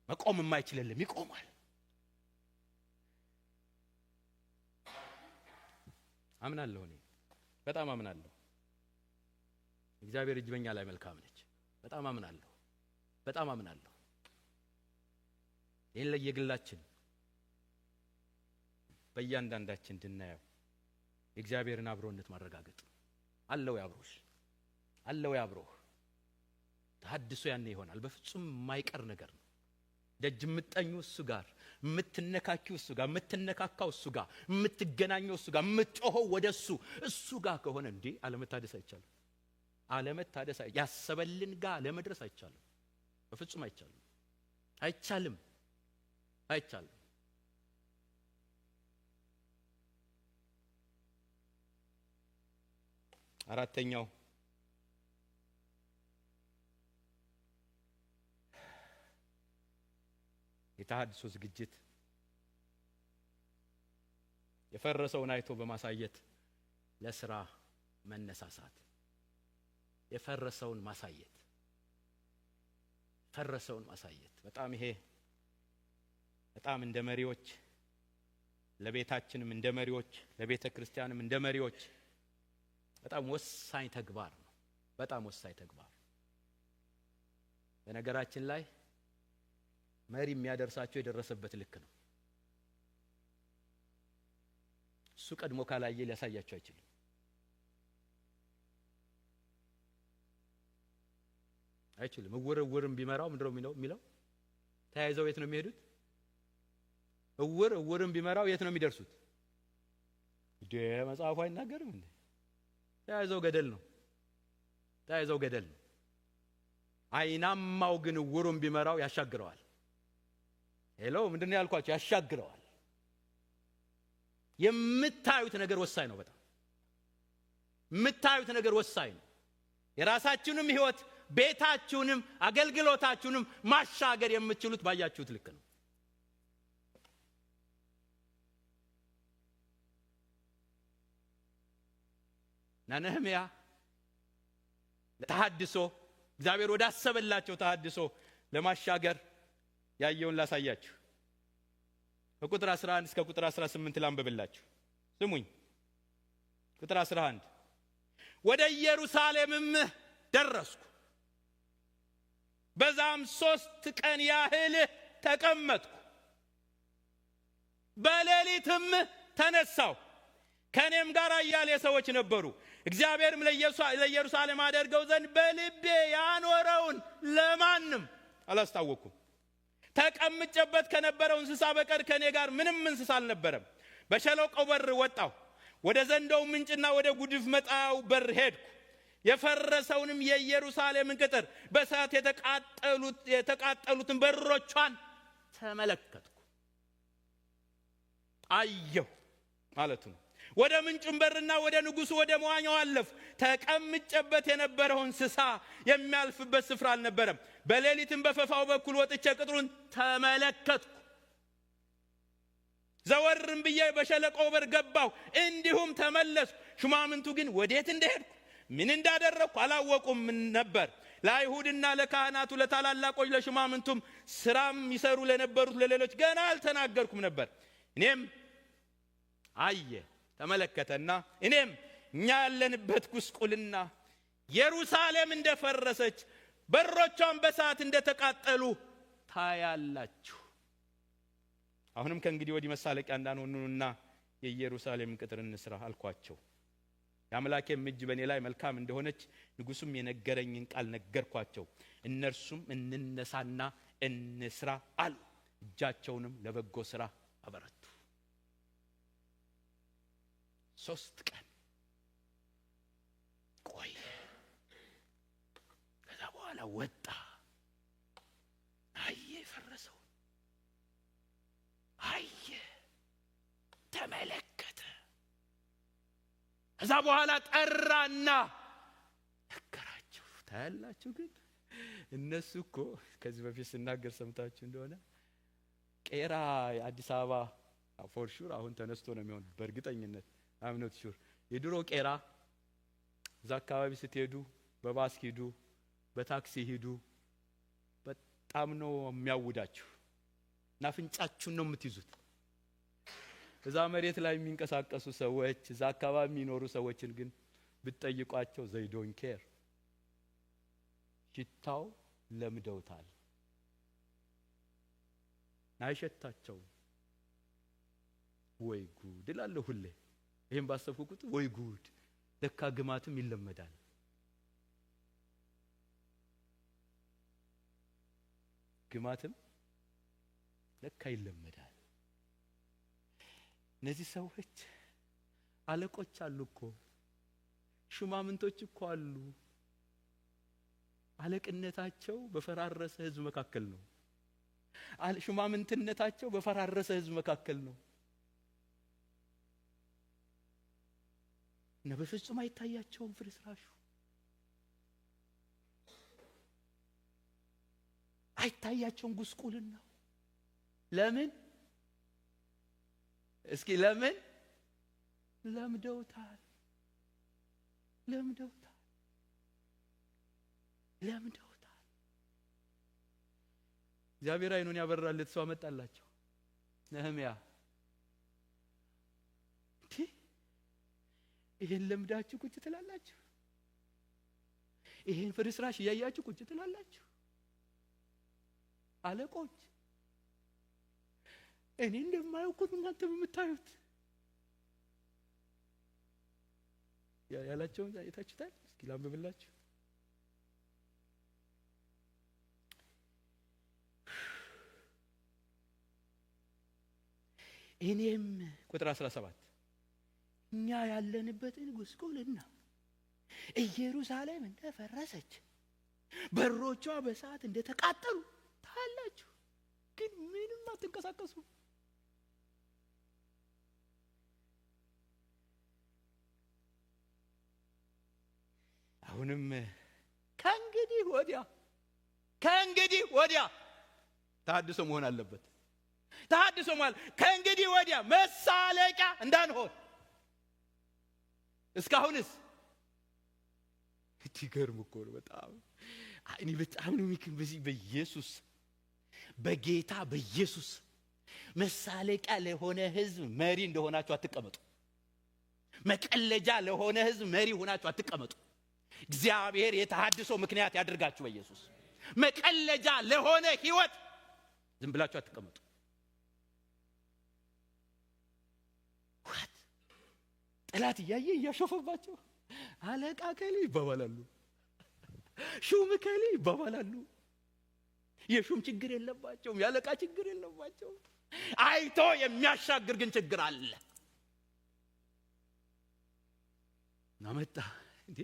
መቆም የማይችል የለም፣ ይቆማል። አምናለሁ፣ እኔ በጣም አምናለሁ። እግዚአብሔር እጅ በእኛ ላይ መልካም ነች። በጣም አምናለሁ። ይህን ለየግላችን በእያንዳንዳችን እንድናየው የእግዚአብሔርን አብሮነት ማረጋገጥ አለው። ያብሮህ ተሐድሶ ያኔ ይሆናል። በፍጹም የማይቀር ነገር ነው። ደጅ የምትጠኙ እሱ ጋር፣ የምትነካኪው እሱ ጋር፣ የምትነካካው እሱ ጋር፣ የምትገናኘው እሱ ጋር፣ የምትጮኸው ወደ እሱ ጋር ከሆነ እንዴ አለመታደስ አይቻልም። ያሰበልን ጋር ለመድረስ አይቻልም። በፍጹም አይቻልም። አራተኛው የተሐድሶ ዝግጅት የፈረሰውን አይቶ በማሳየት ለስራ መነሳሳት። የፈረሰውን ማሳየት በጣም ይሄ በጣም እንደ መሪዎች ለቤታችንም እንደ መሪዎች ለቤተ ክርስቲያንም እንደ መሪዎች በጣም ወሳኝ ተግባር ነው። በነገራችን ላይ መሪ የሚያደርሳቸው የደረሰበት ልክ ነው። እሱ ቀድሞ ካላየ ሊያሳያቸው አይችልም። እውርም ቢመራው ምንድነው የሚለው? ተያይዘው የት ነው የሚሄዱት? እውርም ቢመራው የት ነው የሚደርሱት? መጽሐፉ አይናገርም እንዴ? ተያይዘው ገደል ነው። አይናማው ግን እውሩን ቢመራው ያሻግረዋል። ምንድነው ያልኳቸው? ያሻግረዋል። የምታዩት ነገር ወሳኝ ነው። በጣም የምታዩት ነገር ወሳኝ ነው። የራሳችሁንም ህይወት፣ ቤታችሁንም፣ አገልግሎታችሁንም ማሻገር የምትችሉት ባያችሁት ልክ ነው። ነህምያ ለተሐድሶ እግዚአብሔር ወዳሰበላቸው ተሐድሶ ለማሻገር ያየውን ላሳያችሁ። ከቁጥር 11 እስከ ቁጥር 18 ላንብብላችሁ። ስሙኝ። ቁጥር 11 ወደ ኢየሩሳሌምም ደረስኩ፣ በዛም 3 ቀን ያህል ተቀመጥኩ። በሌሊትም ተነሳሁ፣ ከኔም ጋር አያሌ ሰዎች ነበሩ። እግዚአብሔርም ለኢየሩሳሌም አደርገው ዘንድ በልቤ ያኖረውን ለማንም አላስታወኩም። ተቀምጬበት ከነበረው እንስሳ በቀር ከኔ ጋር ምንም እንስሳ አልነበረም። በሸለቆው በር ወጣሁ፣ ወደ ዘንዶው ምንጭና ወደ ጉድፍ መጣያው በር ሄድኩ። የፈረሰውንም የኢየሩሳሌምን ቅጥር በእሳት የተቃጠሉትን በሮቿን ተመለከትኩ፣ አየሁ ማለት ነው። ወደ ምንጩም በርና ወደ ንጉሱ ወደ መዋኛው አለፉ። ተቀምጬበት የነበረው እንስሳ የሚያልፍበት ስፍራ አልነበረም። በሌሊትም በፈፋው በኩል ወጥቼ ቅጥሩን ተመለከትኩ። ዘወርም ብዬ በሸለቆው በር ገባሁ፣ እንዲሁም ተመለስኩ። ሹማምንቱ ግን ወዴት እንደሄድኩ ምን እንዳደረግኩ አላወቁም ነበር። ለአይሁድና ለካህናቱ ለታላላቆች ለሹማምንቱም ስራም ይሰሩ ለነበሩት ለሌሎች ገና አልተናገርኩም ነበር። እኔም አየ ተመለከተና እኔም እኛ ያለንበት ጉስቁልና ኢየሩሳሌም እንደፈረሰች በሮቿን በእሳት እንደተቃጠሉ ታያላችሁ። አሁንም ከእንግዲህ ወዲህ መሳለቂያ እንዳንሆኑና የኢየሩሳሌም ቅጥር እንስራ አልኳቸው። የአምላኬም እጅ በእኔ ላይ መልካም እንደሆነች ንጉሱም የነገረኝን ቃል ነገርኳቸው። እነርሱም እንነሳና እንስራ አሉ። እጃቸውንም ለበጎ ስራ አበረቱ። 3 ቀን ቆየ። ከዛ በኋላ ወጣ፣ አየ፣ የፈረሰውን አየ፣ ተመለከተ። ከዛ በኋላ ጠራና ነገራቸው። ታያላችሁ። ግን እነሱ እኮ ከዚህ በፊት ስናገር ሰምታችሁ እንደሆነ ቄራ የአዲስ አበባ ፎር ሹር አሁን ተነስቶ ነው የሚሆን በእርግጠኝነት አምኖት ሹር። የድሮ ቄራ እዛ አካባቢ ስትሄዱ በባስ ሂዱ፣ በታክሲ ሂዱ፣ በጣም ነው የሚያውዳችሁ እና አፍንጫችሁን ነው የምትይዙት። እዛ መሬት ላይ የሚንቀሳቀሱ ሰዎች፣ እዛ አካባቢ የሚኖሩ ሰዎችን ግን ብትጠይቋቸው they don't care። ሽታው ለምደውታል፣ አይሸታቸውም። ወይ ጉድ እላለሁ ሁሌ ይሄን ባሰብኩ ቁጥር ወይ ጉድ፣ ለካ ግማትም ይለመዳል። ግማትም ለካ ይለመዳል። እነዚህ ሰዎች አለቆች አሉ እኮ፣ ሹማምንቶች እኮ አሉ። አለቅነታቸው በፈራረሰ ህዝብ መካከል ነው። ሹማምንትነታቸው በፈራረሰ ህዝብ መካከል ነው። እና በፍጹም አይታያቸውም ፍርስራሹ፣ አይታያቸውም ጉስቁልናው። ለምን? እስኪ ለምን? ለምደውታል፣ ለምደውታል፣ ለምደውታል። እግዚአብሔር አይኑን ያበራለት ሰው አመጣላቸው። ነህምያ ይሄን ለምዳችሁ ቁጭ ትላላችሁ? ይሄን ፍርስራሽ እያያችሁ ቁጭ ትላላችሁ? አለቆች እኔ እንደማያውቁት እናንተ በምታዩት ያላቸውን አይታችሁታል? እስኪ ላንብብላችሁ። እኔም ቁጥር 17 እኛ ያለንበትን ጉስቁልና ኢየሩሳሌም እንደፈረሰች በሮቿ በእሳት እንደተቃጠሉ ታያላችሁ፣ ግን ምንም አትንቀሳቀሱ። አሁንም ከእንግዲህ ወዲያ ተሐድሶ መሆን አለበት። ተሐድሶ ማለት ከእንግዲህ ወዲያ መሳለቂያ እንዳንሆን። እስካሁንስ ትገርም እኮ ነው። በጣም እኔ በጣም ነው በዚህ በኢየሱስ በጌታ በኢየሱስ መሳለቂያ ለሆነ ህዝብ መሪ እንደሆናችሁ አትቀመጡ። መቀለጃ ለሆነ ህዝብ መሪ ሆናችሁ አትቀመጡ። እግዚአብሔር የተሐድሶ ምክንያት ያድርጋችሁ በኢየሱስ። መቀለጃ ለሆነ ህይወት ዝም ብላችሁ አትቀመጡ። ጠላት እያየ እያሾፈባቸው አለቃ ከሌ ይባባላሉ፣ ሹም ከሌ ይባባላሉ። የሹም ችግር የለባቸውም፣ ያለቃ ችግር የለባቸውም። አይቶ የሚያሻግር ግን ችግር አለ። ናመጣ እንዴ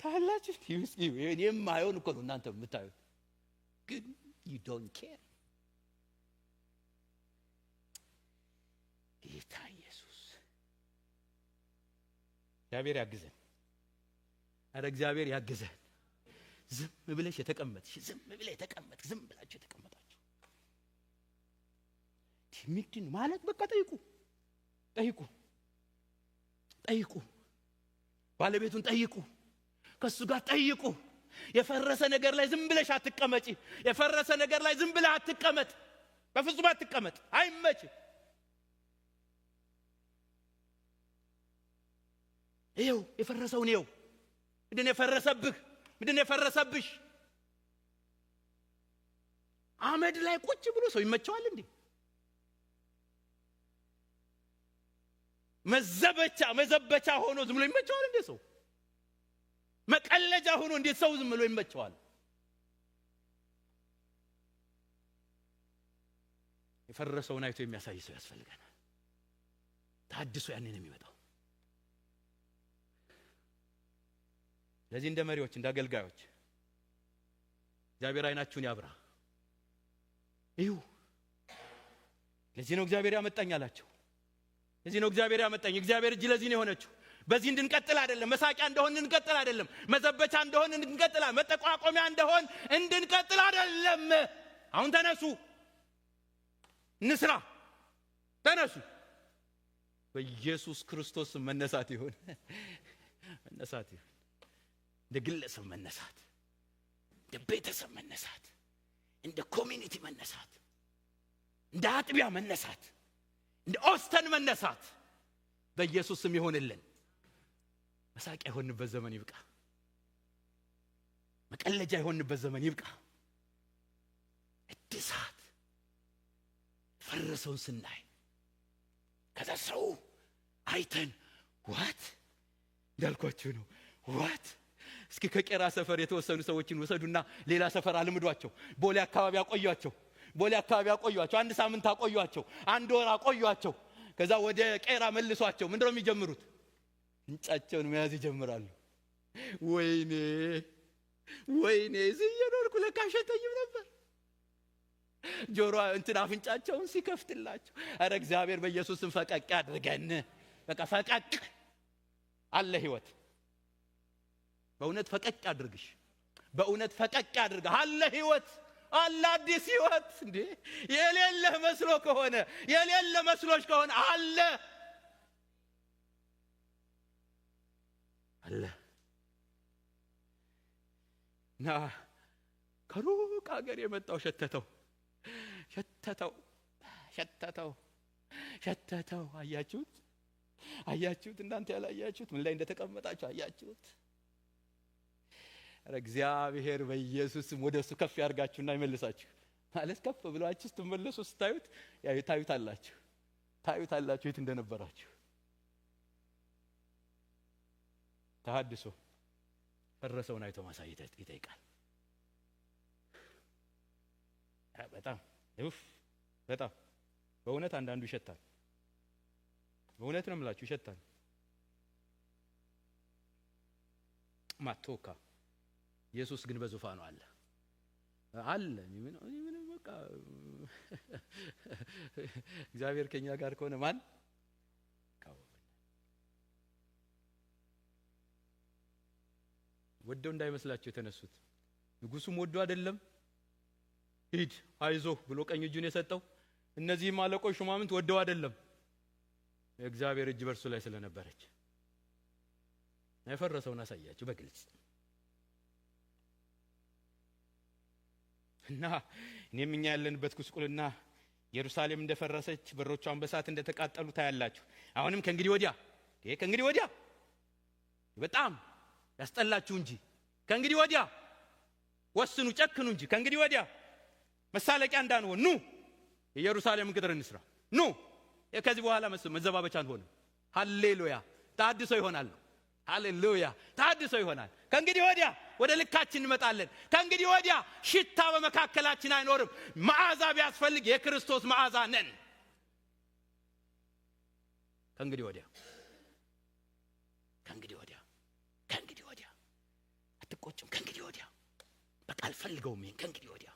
ታላችሁ ትይስኪ እኔም አይሆን እኮ ነው እናንተ የምታዩት፣ ግን you don't care። ጌታ ኢየሱስ እግዚአብሔር ያግዘን። አረ እግዚአብሔር ያግዘን። ዝም ብለሽ የተቀመጥሽ፣ ዝም ብለሽ የተቀመጥክ፣ ዝም ብላችሁ የተቀመጣችሁ ምንድን ማለት? በቃ ጠይቁ፣ ጠይቁ፣ ጠይቁ። ባለቤቱን ጠይቁ፣ ከሱ ጋር ጠይቁ። የፈረሰ ነገር ላይ ዝም ብለሽ አትቀመጪ። የፈረሰ ነገር ላይ ዝም ብለህ አትቀመጥ። በፍጹም አትቀመጥ፣ አይመች። ይኸው የፈረሰውን ይኸው። ምንድን የፈረሰብህ? ምንድን የፈረሰብሽ? አመድ ላይ ቁጭ ብሎ ሰው ይመቸዋል እንዴ? መዘበቻ ሆኖ ዝም ብሎ ይመቸዋል እንዴ ሰው? መቀለጃ ሆኖ እንዴት ሰው ዝም ብሎ ይመቸዋል? የፈረሰውን አይቶ የሚያሳይ ሰው ያስፈልገናል። ተሐድሶ ያንን የሚመጣው። ለዚህ እንደ መሪዎች፣ እንደ አገልጋዮች እግዚአብሔር አይናችሁን ያብራ። እዩ። ለዚህ ነው እግዚአብሔር ያመጣኝ አላቸው። ለዚህ ነው እግዚአብሔር ያመጣኝ። እግዚአብሔር እጅ ለዚህ ነው የሆነችው። በዚህ እንድንቀጥል አይደለም፣ መሳቂያ እንደሆን እንድንቀጥል አይደለም፣ መዘበቻ እንደሆን እንድንቀጥል፣ መጠቋቆሚያ እንደሆን እንድንቀጥል አይደለም። አሁን ተነሱ፣ እንስራ። ተነሱ። በኢየሱስ ክርስቶስ መነሳት ይሁን፣ መነሳት ይሁን። እንደ ግለሰብ መነሳት፣ እንደ ቤተሰብ መነሳት፣ እንደ ኮሚኒቲ መነሳት፣ እንደ አጥቢያ መነሳት፣ እንደ ኦስተን መነሳት በኢየሱስ ስም ይሆንልን። መሳቂያ የሆንበት ዘመን ይብቃ። መቀለጃ የሆንበት ዘመን ይብቃ። እድሳት ፈረሰውን ስናይ ከዛ ሰው አይተን ዋት እንዳልኳችሁ ነው። ዋት እስኪ ከቄራ ሰፈር የተወሰኑ ሰዎችን ወሰዱና ሌላ ሰፈር አልምዷቸው። ቦሌ አካባቢ አቆዩአቸው። ቦሌ አካባቢ አቆዩአቸው። አንድ ሳምንት አቆዩአቸው። አንድ ወር አቆዩአቸው። ከዛ ወደ ቄራ መልሷቸው። ምንድነው የሚጀምሩት? እንጫቸውን መያዝ ይጀምራሉ። ወይኔ ወይኔ ዝየኖርኩ ለካ ሸተኝም ነበር። ጆሮ እንትን አፍንጫቸውን ሲከፍትላቸው፣ አረ እግዚአብሔር በኢየሱስም ፈቀቅ ያድርገን። በቃ ፈቀቅ አለ ህይወት። በእውነት ፈቀቅ ያድርግሽ። በእውነት ፈቀቅ ያድርግህ። አለ ህይወት፣ አለ አዲስ ህይወት። እንዴ የሌለ መስሎ ከሆነ የሌለ መስሎሽ ከሆነ አለ አለ ና ከሩቅ ሀገር የመጣው ሸተተው ሸተተው ሸተተው ሸተተው። አያችሁት? አያችሁት? እናንተ ያላያችሁት ምን ላይ እንደተቀመጣችሁ አያችሁት? አረ እግዚአብሔር በኢየሱስም ወደሱ ከፍ ያርጋችሁና ይመልሳችሁ። ማለት ከፍ ብላችሁ ስትመለሱ ስታዩት ታዩታላችሁ። ታዩታላችሁ የት እንደነበራችሁ። ተሐድሶ ፈረሰውን አይቶ ማሳየት ይጠይቃል። በጣም በጣም በእውነት አንዳንዱ ይሸታል። በእውነት ነው የምላችሁ ይሸታል። ማቶካ ኢየሱስ ግን በዙፋኑ አለ አለ። ምን በቃ እግዚአብሔር ከኛ ጋር ከሆነ ማን ወደው እንዳይመስላችሁ የተነሱት። ንጉሱም ወዶ አይደለም ሂድ አይዞህ ብሎ ቀኝ እጁን የሰጠው። እነዚህም አለቆች ሹማምንት ወደው አይደለም፣ የእግዚአብሔር እጅ በርሱ ላይ ስለነበረች የፈረሰውን አሳያችሁ በግልጽ። እና እኔም እኛ ያለንበት ጉስቁልና ኢየሩሳሌም እንደፈረሰች በሮቿን በእሳት እንደተቃጠሉ ታያላችሁ። አሁንም ከእንግዲህ ወዲያ በጣም ያስጠላችሁ እንጂ ከእንግዲህ ወዲያ ወስኑ፣ ጨክኑ እንጂ ከእንግዲህ ወዲያ መሳለቂያ እንዳንሆን ኑ የኢየሩሳሌምን ቅጥር እንስራ። ኑ ከዚህ በኋላ መዘባበቻ አንሆንም። ሃሌሉያ ታድሶ ይሆናል። ሃሌሉያ ታድሶ ይሆናል። ከእንግዲህ ወዲያ ወደ ልካችን እንመጣለን። ከእንግዲህ ወዲያ ሽታ በመካከላችን አይኖርም። መዓዛ ቢያስፈልግ የክርስቶስ መዓዛ ነን። ከእንግዲህ ወዲያ አትቆጭም። ከእንግዲህ ወዲያ በቃ አልፈልገውም። ከእንግዲህ ወዲያ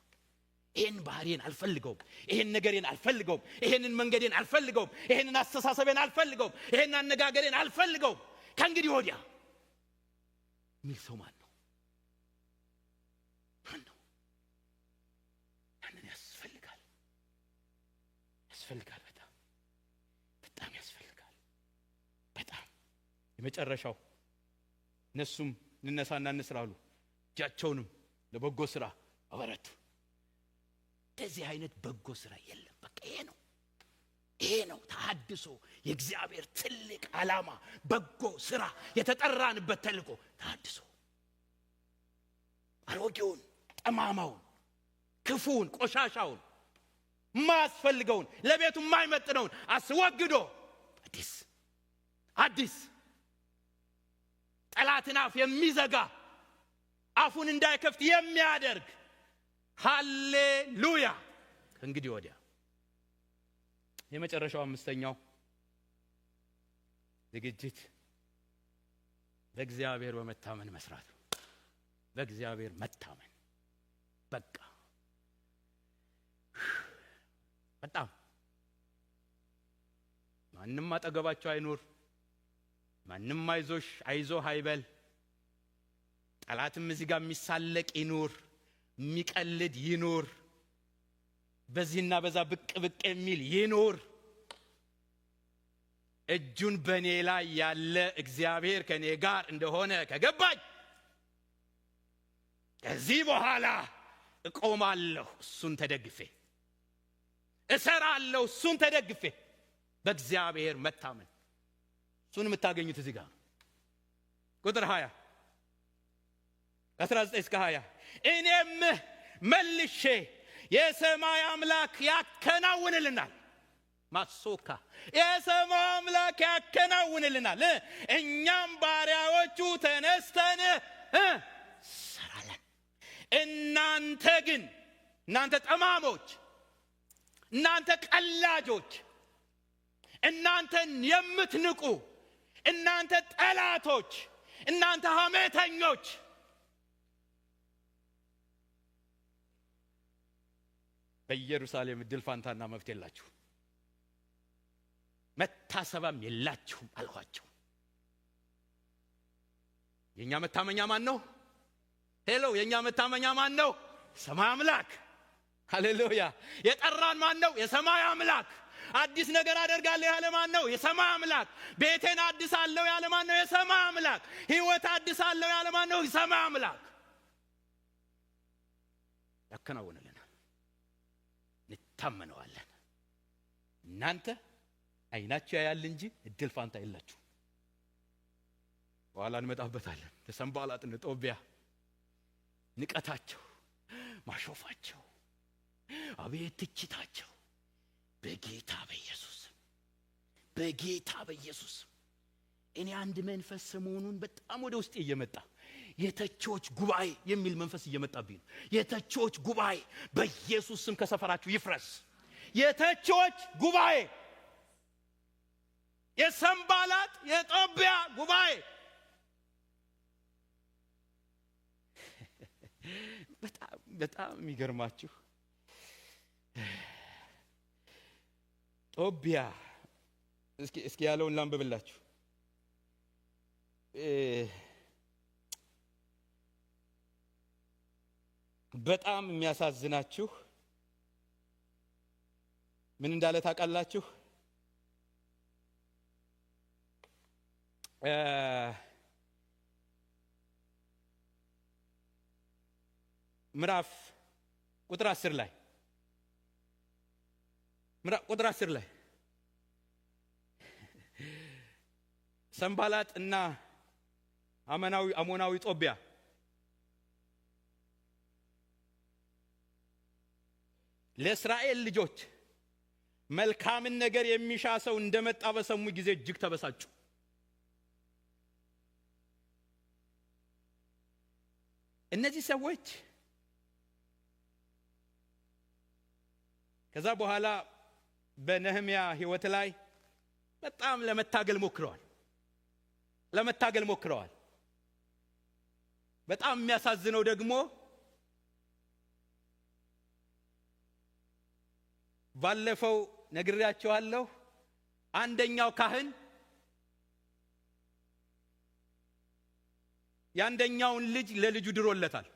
ይሄን ባህሪን አልፈልገውም። ይሄን ነገሬን አልፈልገውም። ይሄንን መንገዴን አልፈልገውም። ይሄንን አስተሳሰቤን አልፈልገውም። ይሄን አነጋገሬን አልፈልገውም። ከእንግዲህ ወዲያ የሚል ሰው ማን ነው? ያንን ያስፈልጋል። በጣም ያስፈልጋል። በጣም የመጨረሻው እነሱም እንነሳና እንስራ አሉ። እጃቸውንም ለበጎ ስራ አበረቱ። እንደዚህ አይነት በጎ ስራ የለም። በቃ ይሄ ነው ተሐድሶ፣ የእግዚአብሔር ትልቅ ዓላማ፣ በጎ ስራ፣ የተጠራንበት ተልእኮ ተሐድሶ። አሮጌውን፣ ጠማማውን፣ ክፉውን፣ ቆሻሻውን፣ ማያስፈልገውን፣ ለቤቱ የማይመጥነውን አስወግዶ አዲስ ጠላትን አፍ የሚዘጋ አፉን እንዳይከፍት የሚያደርግ ሃሌሉያ። እንግዲህ ወዲያ የመጨረሻው አምስተኛው ዝግጅት በእግዚአብሔር በመታመን መስራት ነው። በእግዚአብሔር መታመን በቃ በጣም ማንም አጠገባቸው አይኖር። ማንም አይዞህ አይበል። ጠላትም እዚህ ጋር የሚሳለቅ ይኖር፣ የሚቀልድ ይኖር፣ በዚህና በዛ ብቅ የሚል ይኖር። እጁን በኔ ላይ ያለ እግዚአብሔር ከኔ ጋር እንደሆነ ከገባኝ ከዚህ በኋላ እቆማለሁ፣ እሱን ተደግፌ እሰራለሁ፣ እሱን ተደግፌ። በእግዚአብሔር መታመን እሱን የምታገኙት እዚህ ጋር ቁጥር 20 19 እስከ 20 እኔም መልሼ የሰማይ አምላክ ያከናውንልናል። ማሶካ የሰማይ አምላክ ያከናውንልናል። እኛም ባሪያዎቹ ተነስተን ሰራለን። እናንተ ግን እናንተ ጠማሞች፣ እናንተ ቀላጆች፣ እናንተን የምትንቁ፣ እናንተ ጠላቶች፣ እናንተ ሐሜተኞች በኢየሩሳሌም ድል ፋንታና መብት የላችሁ፣ መታሰባም የላችሁም አልኋቸው። የኛ መታመኛ ማን ነው? ሄሎ የኛ መታመኛ ማን ነው? ሰማይ አምላክ። ሃሌሉያ። የጠራን ማን ነው? የሰማይ አምላክ። አዲስ ነገር አደርጋለሁ ያለ ማን ነው? የሰማይ አምላክ። ቤቴን አድሳለሁ ያለ ማን ነው? የሰማይ አምላክ። ሕይወት አድሳለሁ ያለ ማን ነው? የሰማይ አምላክ። ያከናውንልናል፣ እንታመነዋለን። እናንተ አይናችሁ ያያል እንጂ እድል ፋንታ የላችሁ። በኋላ እንመጣበታለን። ለሰንባላጥ ጦቢያ ንቀታቸው፣ ማሾፋቸው፣ አቤት ትችታቸው በጌታ በኢየሱስ እኔ አንድ መንፈስ ሰሞኑን በጣም ወደ ውስጥ እየመጣ የተቾች ጉባኤ የሚል መንፈስ እየመጣብኝ ነው። የተቾች ጉባኤ በኢየሱስ ስም ከሰፈራችሁ ይፍረስ። የተቾች ጉባኤ፣ የሰንባላጥ የጦቢያ ጉባኤ በጣም የሚገርማችሁ ጦቢያ እስኪ ያለውን ላንብብላችሁ። በጣም የሚያሳዝናችሁ ምን እንዳለ ታውቃላችሁ? ምዕራፍ ቁጥር 10 ላይ ቁጥር 10 ላይ ሰንባላጥ እና አሞናዊ ጦቢያ ለእስራኤል ልጆች መልካምን ነገር የሚሻ ሰው እንደመጣ በሰሙ ጊዜ እጅግ ተበሳጩ። እነዚህ ሰዎች ከዛ በኋላ በነህምያ ህይወት ላይ በጣም ለመታገል ሞክረዋል። በጣም የሚያሳዝነው ደግሞ ባለፈው ነግሬያቸዋለሁ። አንደኛው ካህን ያንደኛውን ልጅ ለልጁ ድሮለታል።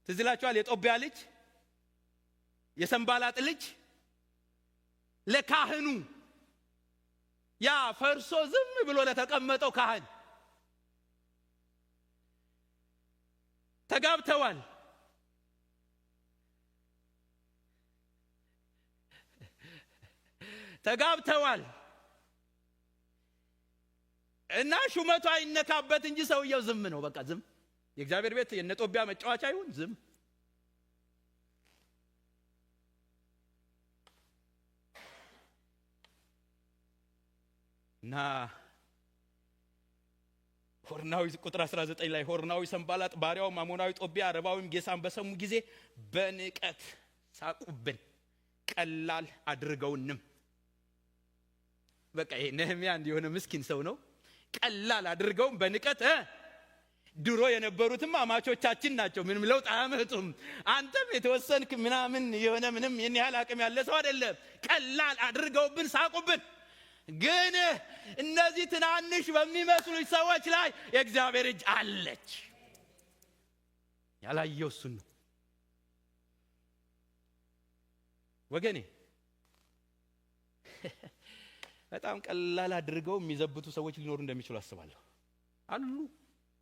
ትዝ ይላችኋል። የጦቢያ ልጅ የሰንባላጥ ልጅ ለካህኑ ያ ፈርሶ ዝም ብሎ ለተቀመጠው ካህን ተጋብተዋል። እና ሹመቱ አይነካበት እንጂ ሰውየው ዝም ነው። በቃ ዝም። የእግዚአብሔር ቤት የነጦቢያ መጫወቻ አይሁን፣ ዝም። እና ሆርናዊ ቁጥር 19 ላይ ሆርናዊ ሰንባላጥ ባሪያውም አሞናዊ ጦቢያ አረባዊም ጌሳም በሰሙ ጊዜ በንቀት ሳቁብን፣ ቀላል አድርገውንም። በቃ ይሄ ነህምያ እንዲሆነ ምስኪን ሰው ነው። ቀላል አድርገውም በንቀት ድሮ የነበሩትም አማቾቻችን ናቸው፣ ምንም ለውጥ አያመጡም። አንተም የተወሰንክ ምናምን የሆነ ምንም የኔ ያህል አቅም ያለ ሰው አይደለም። ቀላል አድርገውብን ሳቁብን። ግን እነዚህ ትናንሽ በሚመስሉ ሰዎች ላይ የእግዚአብሔር እጅ አለች። ያላየው እሱን ነው ወገኔ። በጣም ቀላል አድርገው የሚዘብቱ ሰዎች ሊኖሩ እንደሚችሉ አስባለሁ።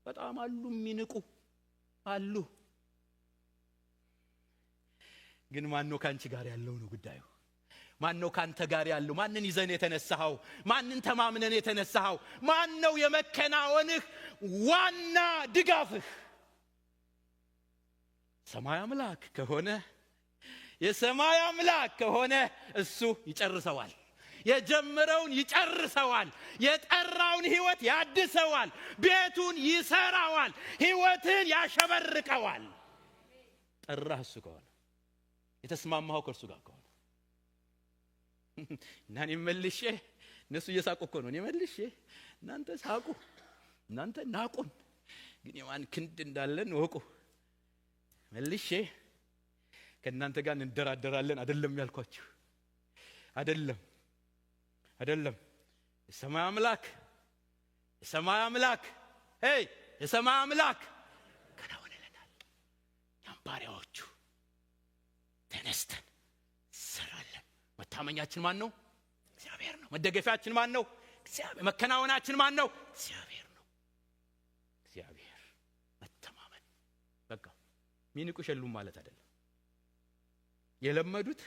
በጣም አሉ፣ የሚንቁ አሉ። ግን ማን ነው ካንቺ ጋር ያለው ነው ጉዳዩ? ማን ነው ካንተ ጋር ያለው? ማንን ይዘን የተነሳኸው? ማንን ተማምነን የተነሳኸው? ማን ነው የመከናወንህ ዋና ድጋፍህ? ሰማይ አምላክ ከሆነ የሰማይ አምላክ ከሆነ እሱ ይጨርሰዋል። የጀመረውን ይጨርሰዋል። የጠራውን ህይወት ያድሰዋል። ቤቱን ይሰራዋል። ህይወትን ያሸበርቀዋል። ጠራህ እሱ ከሆነ፣ የተስማማኸው ከእርሱ ጋር ከሆነ እና እኔ መልሼ እነሱ እየሳቁ እኮ ነው። እኔ መልሼ እናንተ ሳቁ፣ እናንተ ናቁን፣ ግን የማን ክንድ እንዳለን ወቁ። መልሼ ከእናንተ ጋር እንደራደራለን አይደለም ያልኳችሁ። አይደለም የሰማይ አምላክ የሰማይ አምላክ ከናወነለታል። እኛም ባሪያዎቹ ተነስተን እንሰራለን። መታመኛችን ማን ነው? እግዚአብሔር ነው። መደገፊያችን ማን ነው? እግዚአብሔር። መከናወናችን ማን ነው? እግዚአብሔር ነው። እግዚአብሔር መተማመን። በቃ ሚንቁ ሸሉም ማለት አይደለም። የለመዱት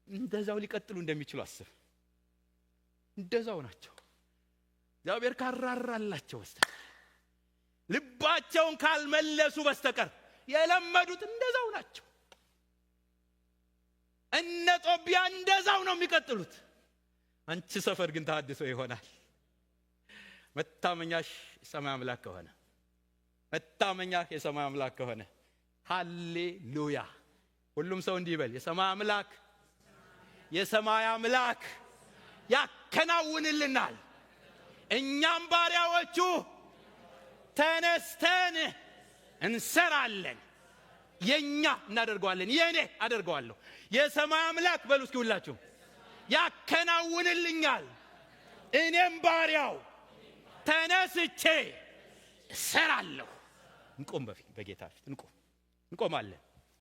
እንደዛው ሊቀጥሉ እንደሚችሉ አስብ። እንደዛው ናቸው። እግዚአብሔር ካራራላቸው በስተቀር፣ ልባቸውን ካልመለሱ በስተቀር የለመዱት እንደዛው ናቸው። እነ ጦቢያ እንደዛው ነው የሚቀጥሉት። አንቺ ሰፈር ግን ተሐድሶ ይሆናል። መታመኛሽ የሰማይ አምላክ ከሆነ፣ መታመኛህ የሰማይ አምላክ ከሆነ ሃሌሉያ። ሁሉም ሰው እንዲህ ይበል፣ የሰማይ አምላክ ያከናውንልናል። እኛም ባሪያዎቹ ተነስተን እንሰራለን። የኛ እናደርገዋለን። የኔ አደርገዋለሁ። የሰማይ አምላክ በሉ እስኪ ሁላችሁ ያከናውንልኛል። እኔም ባሪያው ተነስቼ እሰራለሁ። እንቆም፣ በጌታ ፊት እንቆማለን።